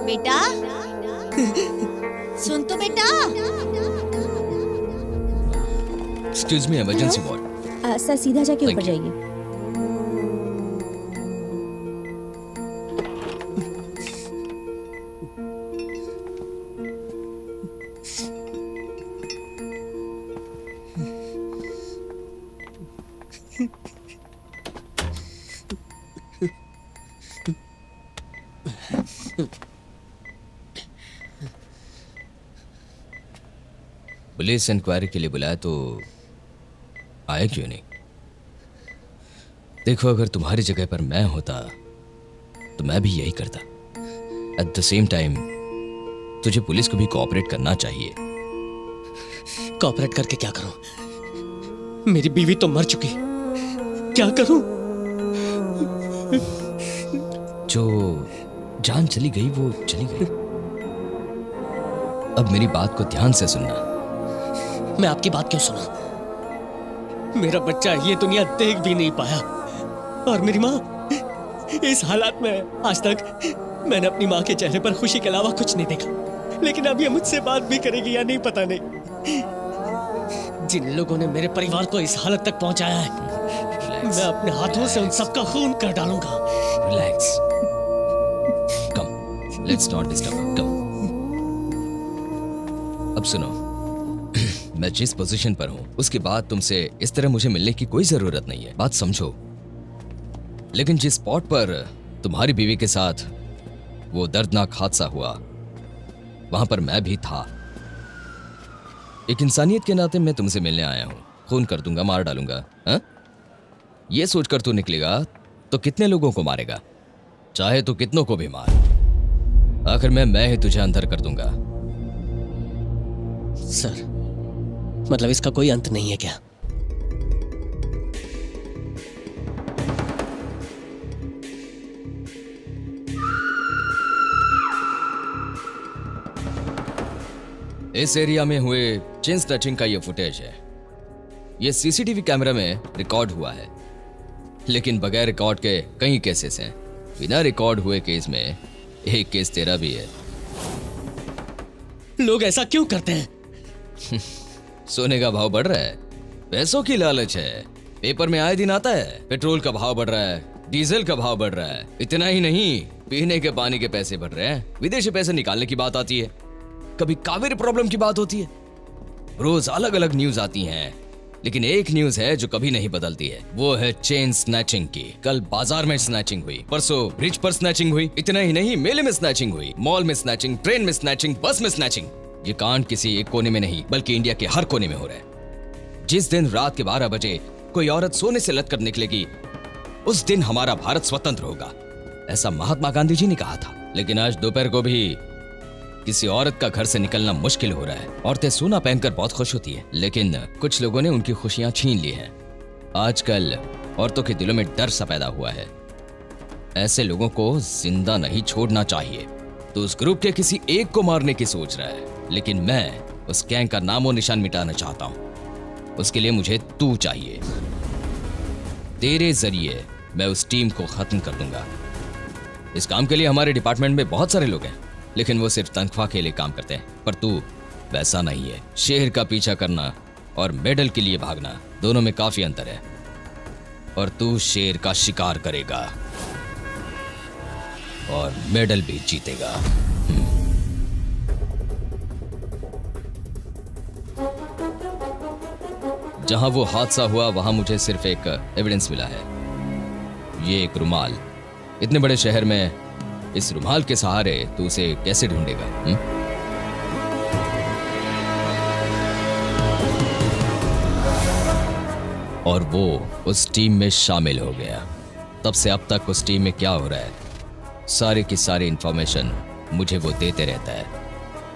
बेटा सुन तो बेटा। Excuse me, emergency ward. Sir सीधा जाके Thank ऊपर you. जाइए। पुलिस इंक्वायरी के लिए बुलाया तो आया क्यों नहीं? देखो, अगर तुम्हारी जगह पर मैं होता तो मैं भी यही करता। एट द सेम टाइम तुझे पुलिस को भी कोऑपरेट करना चाहिए। कोऑपरेट करके क्या करूं? मेरी बीवी तो मर चुकी, क्या करूं? जो जान चली गई वो चली गई। अब मेरी बात को ध्यान से सुनना। मैं आपकी बात क्यों सुना? मेरा बच्चा ये दुनिया देख भी नहीं पाया और मेरी माँ इस हालात में है। आज तक मैंने अपनी माँ के चेहरे पर खुशी के अलावा कुछ नहीं देखा, लेकिन अब ये मुझसे बात भी करेगी या नहीं पता नहीं। जिन लोगों ने मेरे परिवार को इस हालत तक पहुंचाया है, मैं अपने हाथों से उन सबका खून कर डालूंगा। Relax, come, let's not disturb, come. अब सुनो, मैं जिस पोजीशन पर हूं उसके बाद तुमसे इस तरह मुझे मिलने की कोई जरूरत नहीं है, बात समझो। लेकिन जिस स्पॉट पर तुम्हारी बीवी के साथ वो दर्दनाक हादसा हुआ, वहां पर मैं भी था। एक इंसानियत के नाते मैं तुमसे मिलने आया हूं। खून कर दूंगा, मार डालूंगा, हाँ? ये सोचकर तू निकलेगा तो कितने लोगों को मारेगा? चाहे तो कितनों को भी मार, आखिर मैं ही तुझे अंदर कर दूंगा। सर, मतलब इसका कोई अंत नहीं है क्या? इस एरिया में हुए चेन स्नैचिंग का ये फुटेज है। ये सीसीटीवी कैमरा में रिकॉर्ड हुआ है, लेकिन बगैर रिकॉर्ड के कई केसेस हैं। बिना रिकॉर्ड हुए केस में एक केस तेरा भी है। लोग ऐसा क्यों करते हैं? सोने का भाव बढ़ रहा है, पैसों की लालच है। पेपर में आए दिन आता है पेट्रोल का भाव बढ़ रहा है, डीजल का भाव बढ़ रहा है। इतना ही नहीं, पीने के पानी के पैसे बढ़ रहे हैं, विदेशी पैसे निकालने की बात आती है, कभी कावेरी प्रॉब्लम की बात होती है। रोज अलग अलग न्यूज आती हैं, लेकिन एक न्यूज है जो कभी नहीं बदलती है, वो है चेन स्नैचिंग की। कल बाजार में स्नैचिंग हुई, परसों ब्रिज पर स्नैचिंग हुई। इतना ही नहीं, मेले में स्नैचिंग हुई, मॉल में स्नैचिंग, ट्रेन में स्नैचिंग, बस में स्नैचिंग। ये कांड किसी एक कोने में नहीं बल्कि इंडिया के हर कोने में हो रहा है। जिस दिन रात के 12 बजे कोई औरत सोने से लटकर निकलेगी, उस दिन हमारा भारत स्वतंत्र होगा, ऐसा महात्मा गांधी जी ने कहा था। लेकिन आज दोपहर को भी किसी औरत का घर से निकलना मुश्किल हो रहा है। औरतें सोना पहनकर बहुत खुश होती है, लेकिन कुछ लोगों ने उनकी खुशियां छीन ली हैं। आजकल औरतों के दिलों में डर सा पैदा हुआ है। ऐसे लोगों को जिंदा नहीं छोड़ना चाहिए। तो उस ग्रुप के किसी एक को मारने की सोच रहा है, लेकिन मैं उस गैंग का नामो निशान मिटाना चाहता हूं। उसके लिए मुझे तू चाहिए। तेरे जरिए मैं उस टीम को खत्म कर दूंगा। इस काम के लिए हमारे डिपार्टमेंट में बहुत सारे लोग हैं, लेकिन वो सिर्फ तनख्वाह के लिए काम करते हैं। पर तू वैसा नहीं है। शेर का पीछा करना और मेडल के लिए भागना, दोनों में काफी अंतर है। और तू शेर का शिकार करेगा और मेडल भी जीतेगा। जहां वो हादसा हुआ वहां मुझे सिर्फ एक एविडेंस मिला है, ये एक रुमाल। इतने बड़े शहर में इस रुमाल के सहारे तू उसे कैसे ढूंढेगा? और वो उस टीम में शामिल हो गया। तब से अब तक उस टीम में क्या हो रहा है, सारे की सारी इंफॉर्मेशन मुझे वो देते रहता है।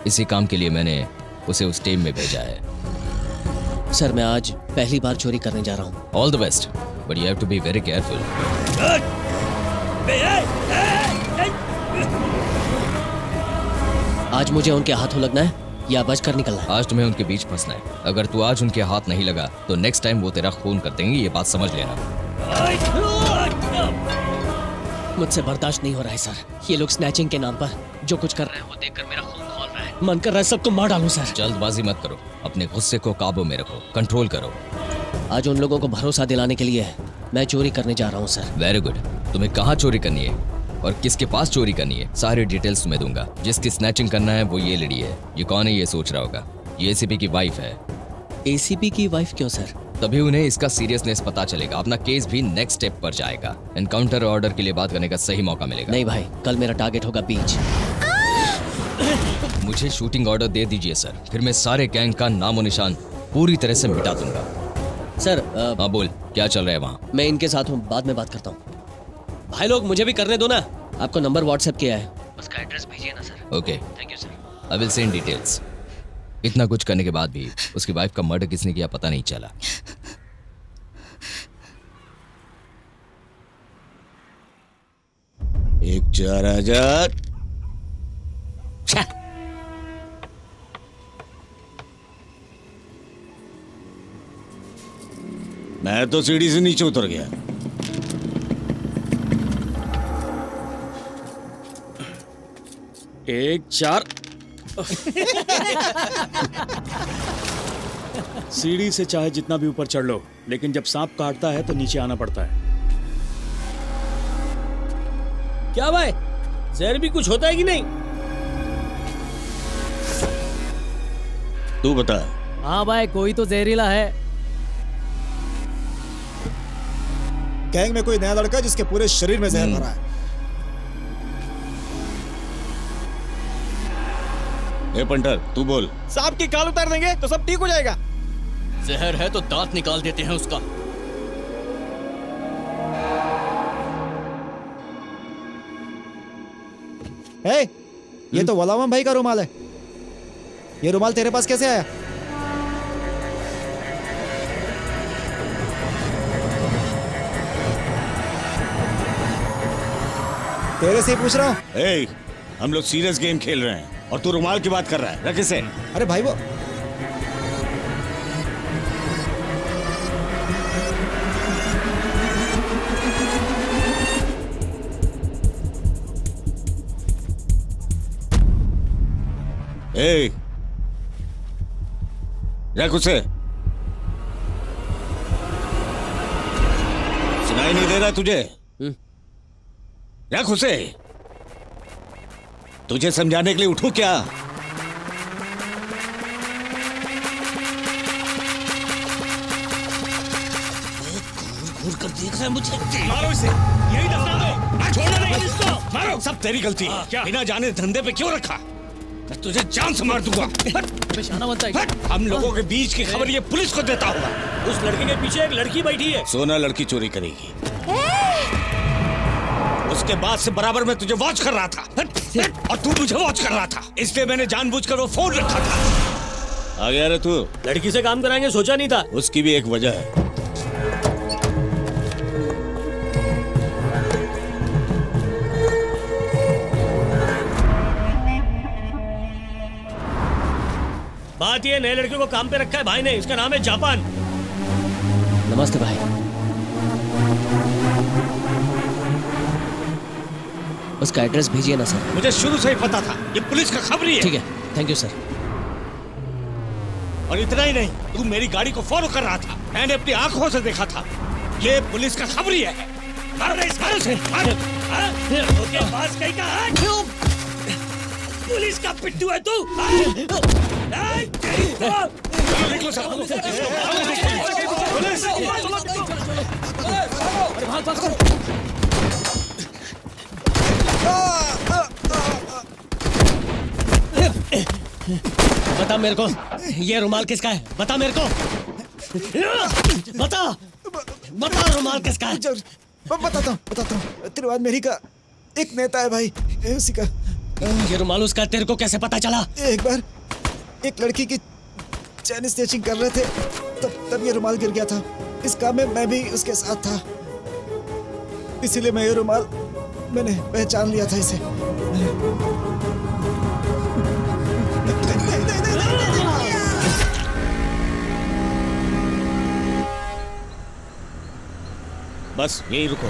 इसी काम के लिए मैंने उसे उस टीम में भेजा है। सर, मैं आज पहली बार चोरी करने जा रहा हूँ। All the best, but you have to be very careful. आज मुझे उनके हाथों लगना है या बचकर निकलना है? आज तुम्हें उनके बीच फंसना है। अगर तू आज उनके हाथ नहीं लगा तो नेक्स्ट टाइम वो तेरा खून कर देंगे, ये बात समझ लेना। मुझसे बर्दाश्त नहीं हो रहा है सर। ये लोग स्नैचिंग के नाम पर जो कुछ कर रहे हैं वो देखकर मेरा खून खौल रहा है। मन कर रहा है सबको मार डालूं सर। जल्दबाजी मत करो, अपने गुस्से को काबू में रखो, कंट्रोल करो। आज उन लोगों को भरोसा दिलाने के लिए मैं चोरी करने जा रहा हूँ सर। Very good. तुम्हें कहाँ चोरी करनी है और किसके पास चोरी करनी है, सारी डिटेल्स तुम्हें दूंगा। जिसकी स्नैचिंग करना है वो ये लेडी है। ये कौन है ये सोच रहा होगा, ये एसीपी की वाइफ है। एसीपी की वाइफ क्यों सर? तभी उन्हें इसका सीरियसनेस पता चलेगा, अपना केस भी नेक्स्ट स्टेप पर जाएगा। एनकाउंटर ऑर्डर के लिए बात करने का सही मौका मिलेगा। नहीं भाई, कल मेरा टारगेट होगा बीच। मुझे शूटिंग ऑर्डर दे दीजिए सर, फिर मैं सारे गैंग का नामो निशान पूरी तरह से मिटा दूंगा। सर हाँ बोल, क्या चल रहा है वहाँ? मैं इनके साथ हूँ, बाद में बात करता हूँ। भाई लोग मुझे भी करने दो ना। आपको नंबर व्हाट्सएप किया है, उसका एड्रेस भेजिए ना sir. Okay, thank you sir. I will send details. इतना कुछ करने के बाद भी उसकी वाइफ का मर्डर किसने किया पता नहीं चला। एक 4000। मैं तो सीढ़ी से नीचे उतर गया। एक 4। सीढ़ी से चाहे जितना भी ऊपर चढ़ लो, लेकिन जब सांप काटता है तो नीचे आना पड़ता है। क्या भाई, जहर भी कुछ होता है कि नहीं? तू बता। हाँ भाई, कोई तो जहरीला है। गैंग में कोई नया लड़का है जिसके पूरे शरीर में जहर भरा है। ए पंटर, तू बोल। सांप की काल उतार देंगे तो सब ठीक हो जाएगा। जहर है तो दांत निकाल देते हैं उसका। ए, ये तो वलावम भाई का रुमाल है। ये रुमाल तेरे पास कैसे आया? तेरे से ही पूछ रहा हूँ। ए, हम लोग सीरियस गेम खेल रहे हैं और तू रुमाल की बात कर रहा है। रख इसे। अरे भाई वो ए, रख उसे। सुनाई नहीं दे रहा तुझे? रख उसे। तुझे समझाने के लिए उठूं क्या? घूर कर देख रहा है मुझे। मारो इसे। यही दफना दो। छोड़ना नहीं इसको। मारो। सब तेरी गलती है। बिना जाने धंधे पे क्यों रखा? मैं तुझे जान से मार दूंगा। निशाना बनता है। हम लोगों के बीच की खबर ये पुलिस को देता होगा। उस लड़के के पीछे एक लड़की बैठी है। सोना लड़की चोरी करेगी। उसके बाद से बराबर मैं तुझे वॉच कर रहा था और तू मुझे वॉच कर रहा था, इसलिए मैंने जानबूझकर वो फोन रखा था। आ गया रे तू। लड़की से काम कराएंगे सोचा नहीं था। उसकी भी एक वजह है। बात ये नए लड़के को काम पे रखा है भाई ने। इसका नाम है जापान। नमस्ते भाई। उसका एड्रेस भेजिए ना सर। मुझे शुरू से ही पता था ये पुलिस का खबरी है। ठीक है, थैंक यू सर। और इतना ही नहीं, तू मेरी गाड़ी को फॉलो कर रहा था। मैंने अपनी आंखों से देखा था। ये पुलिस का खबरी है। ओके, पास कहीं का पुलिस का पिट्टू है तू। बता मेरे को, ये रुमाल किसका है? बता मेरे को। बता रुमाल किसका है? बताता हूँ। तिरवाद मेरी का एक नेता है भाई, उसी का। ये रुमाल उसका तेरे को कैसे पता चला? एक बार एक लड़की की चैन स्टिचिंग कर रहे थे, तब ये रुमाल गिर गया था। इस काम में मैं भी उसके साथ था, इसीलिए मैं ये रुमाल मैंने पहचान लिया था इसे। बस यही रुको।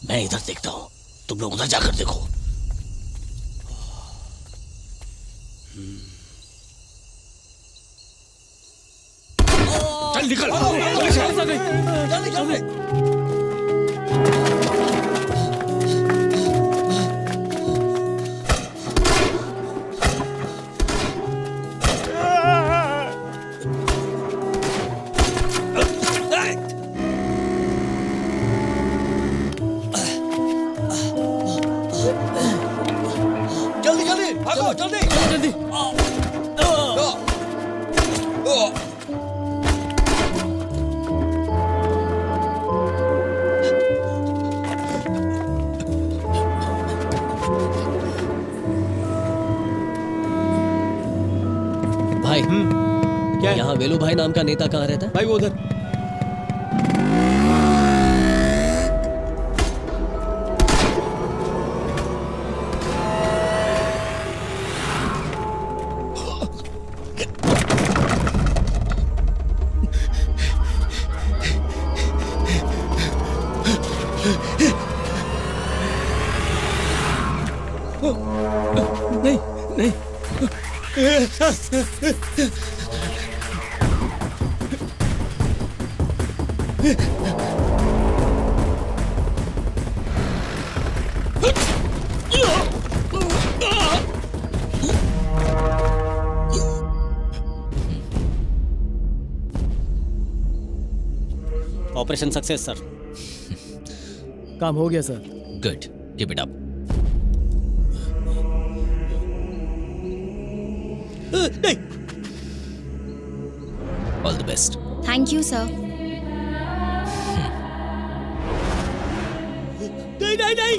मैं इधर देखता हूँ, तुम लोग उधर जाकर देखो। चल निकल। जल्दी भागो, जल्दी। भाई क्या यहाँ वेलू भाई नाम का नेता कहाँ रहता है? भाई वो उधर। नहीं। Operation success sir. काम हो गया sir. Good, keep it up. All the best. Thank you sir. नहीं नहीं नहीं।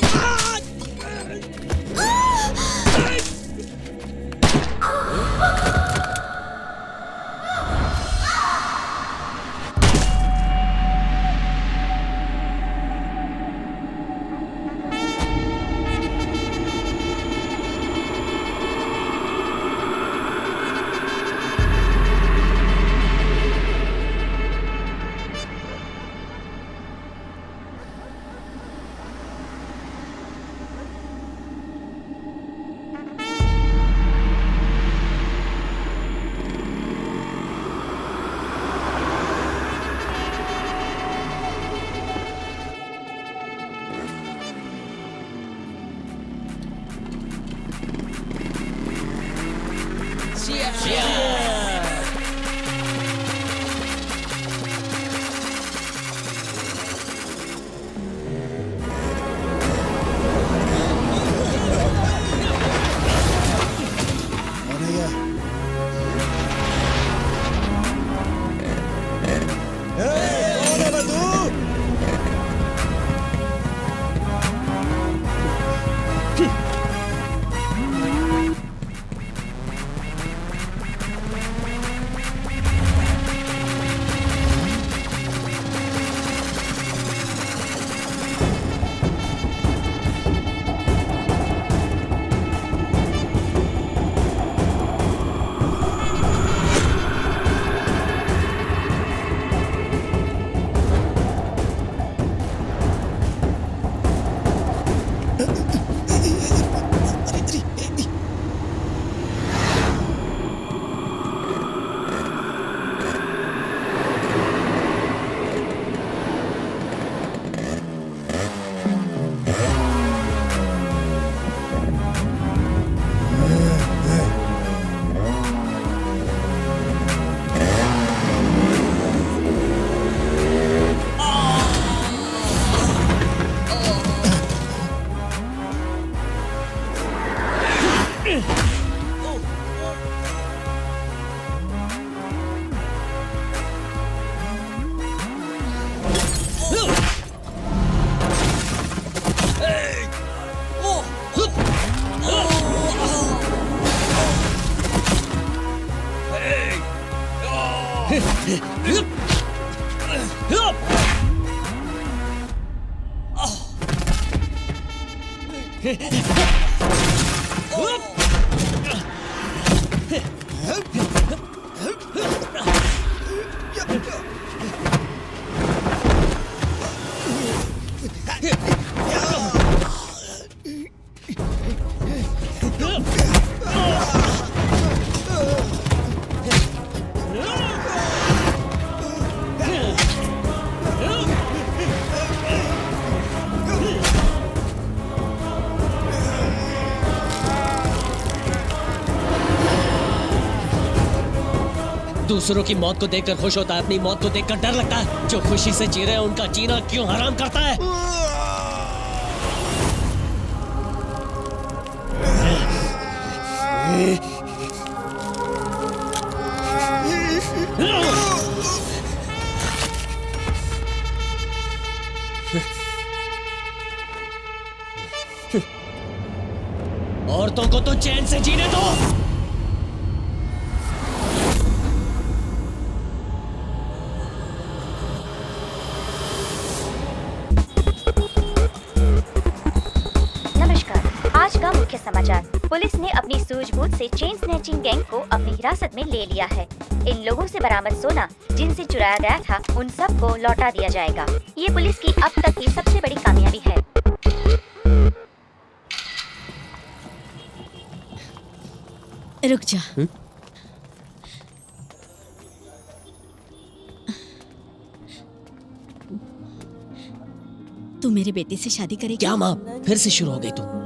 दूसरों की मौत को देखकर खुश होता है, अपनी मौत को देखकर डर लगता है। जो खुशी से जी रहे हैं उनका जीना क्यों हराम करता है? औरतों को तो चैन से जीने दो। आज का मुख्य समाचार। पुलिस ने अपनी सूझबूझ से चेन स्नैचिंग गैंग को अपनी हिरासत में ले लिया है। इन लोगों से बरामद सोना जिनसे चुराया गया था उन सब को लौटा दिया जाएगा। ये पुलिस की अब तक की सबसे बड़ी कामयाबी है। रुक जा। तू मेरे बेटे से शादी करेगी? क्या माँ, फिर से शुरू हो गई तू?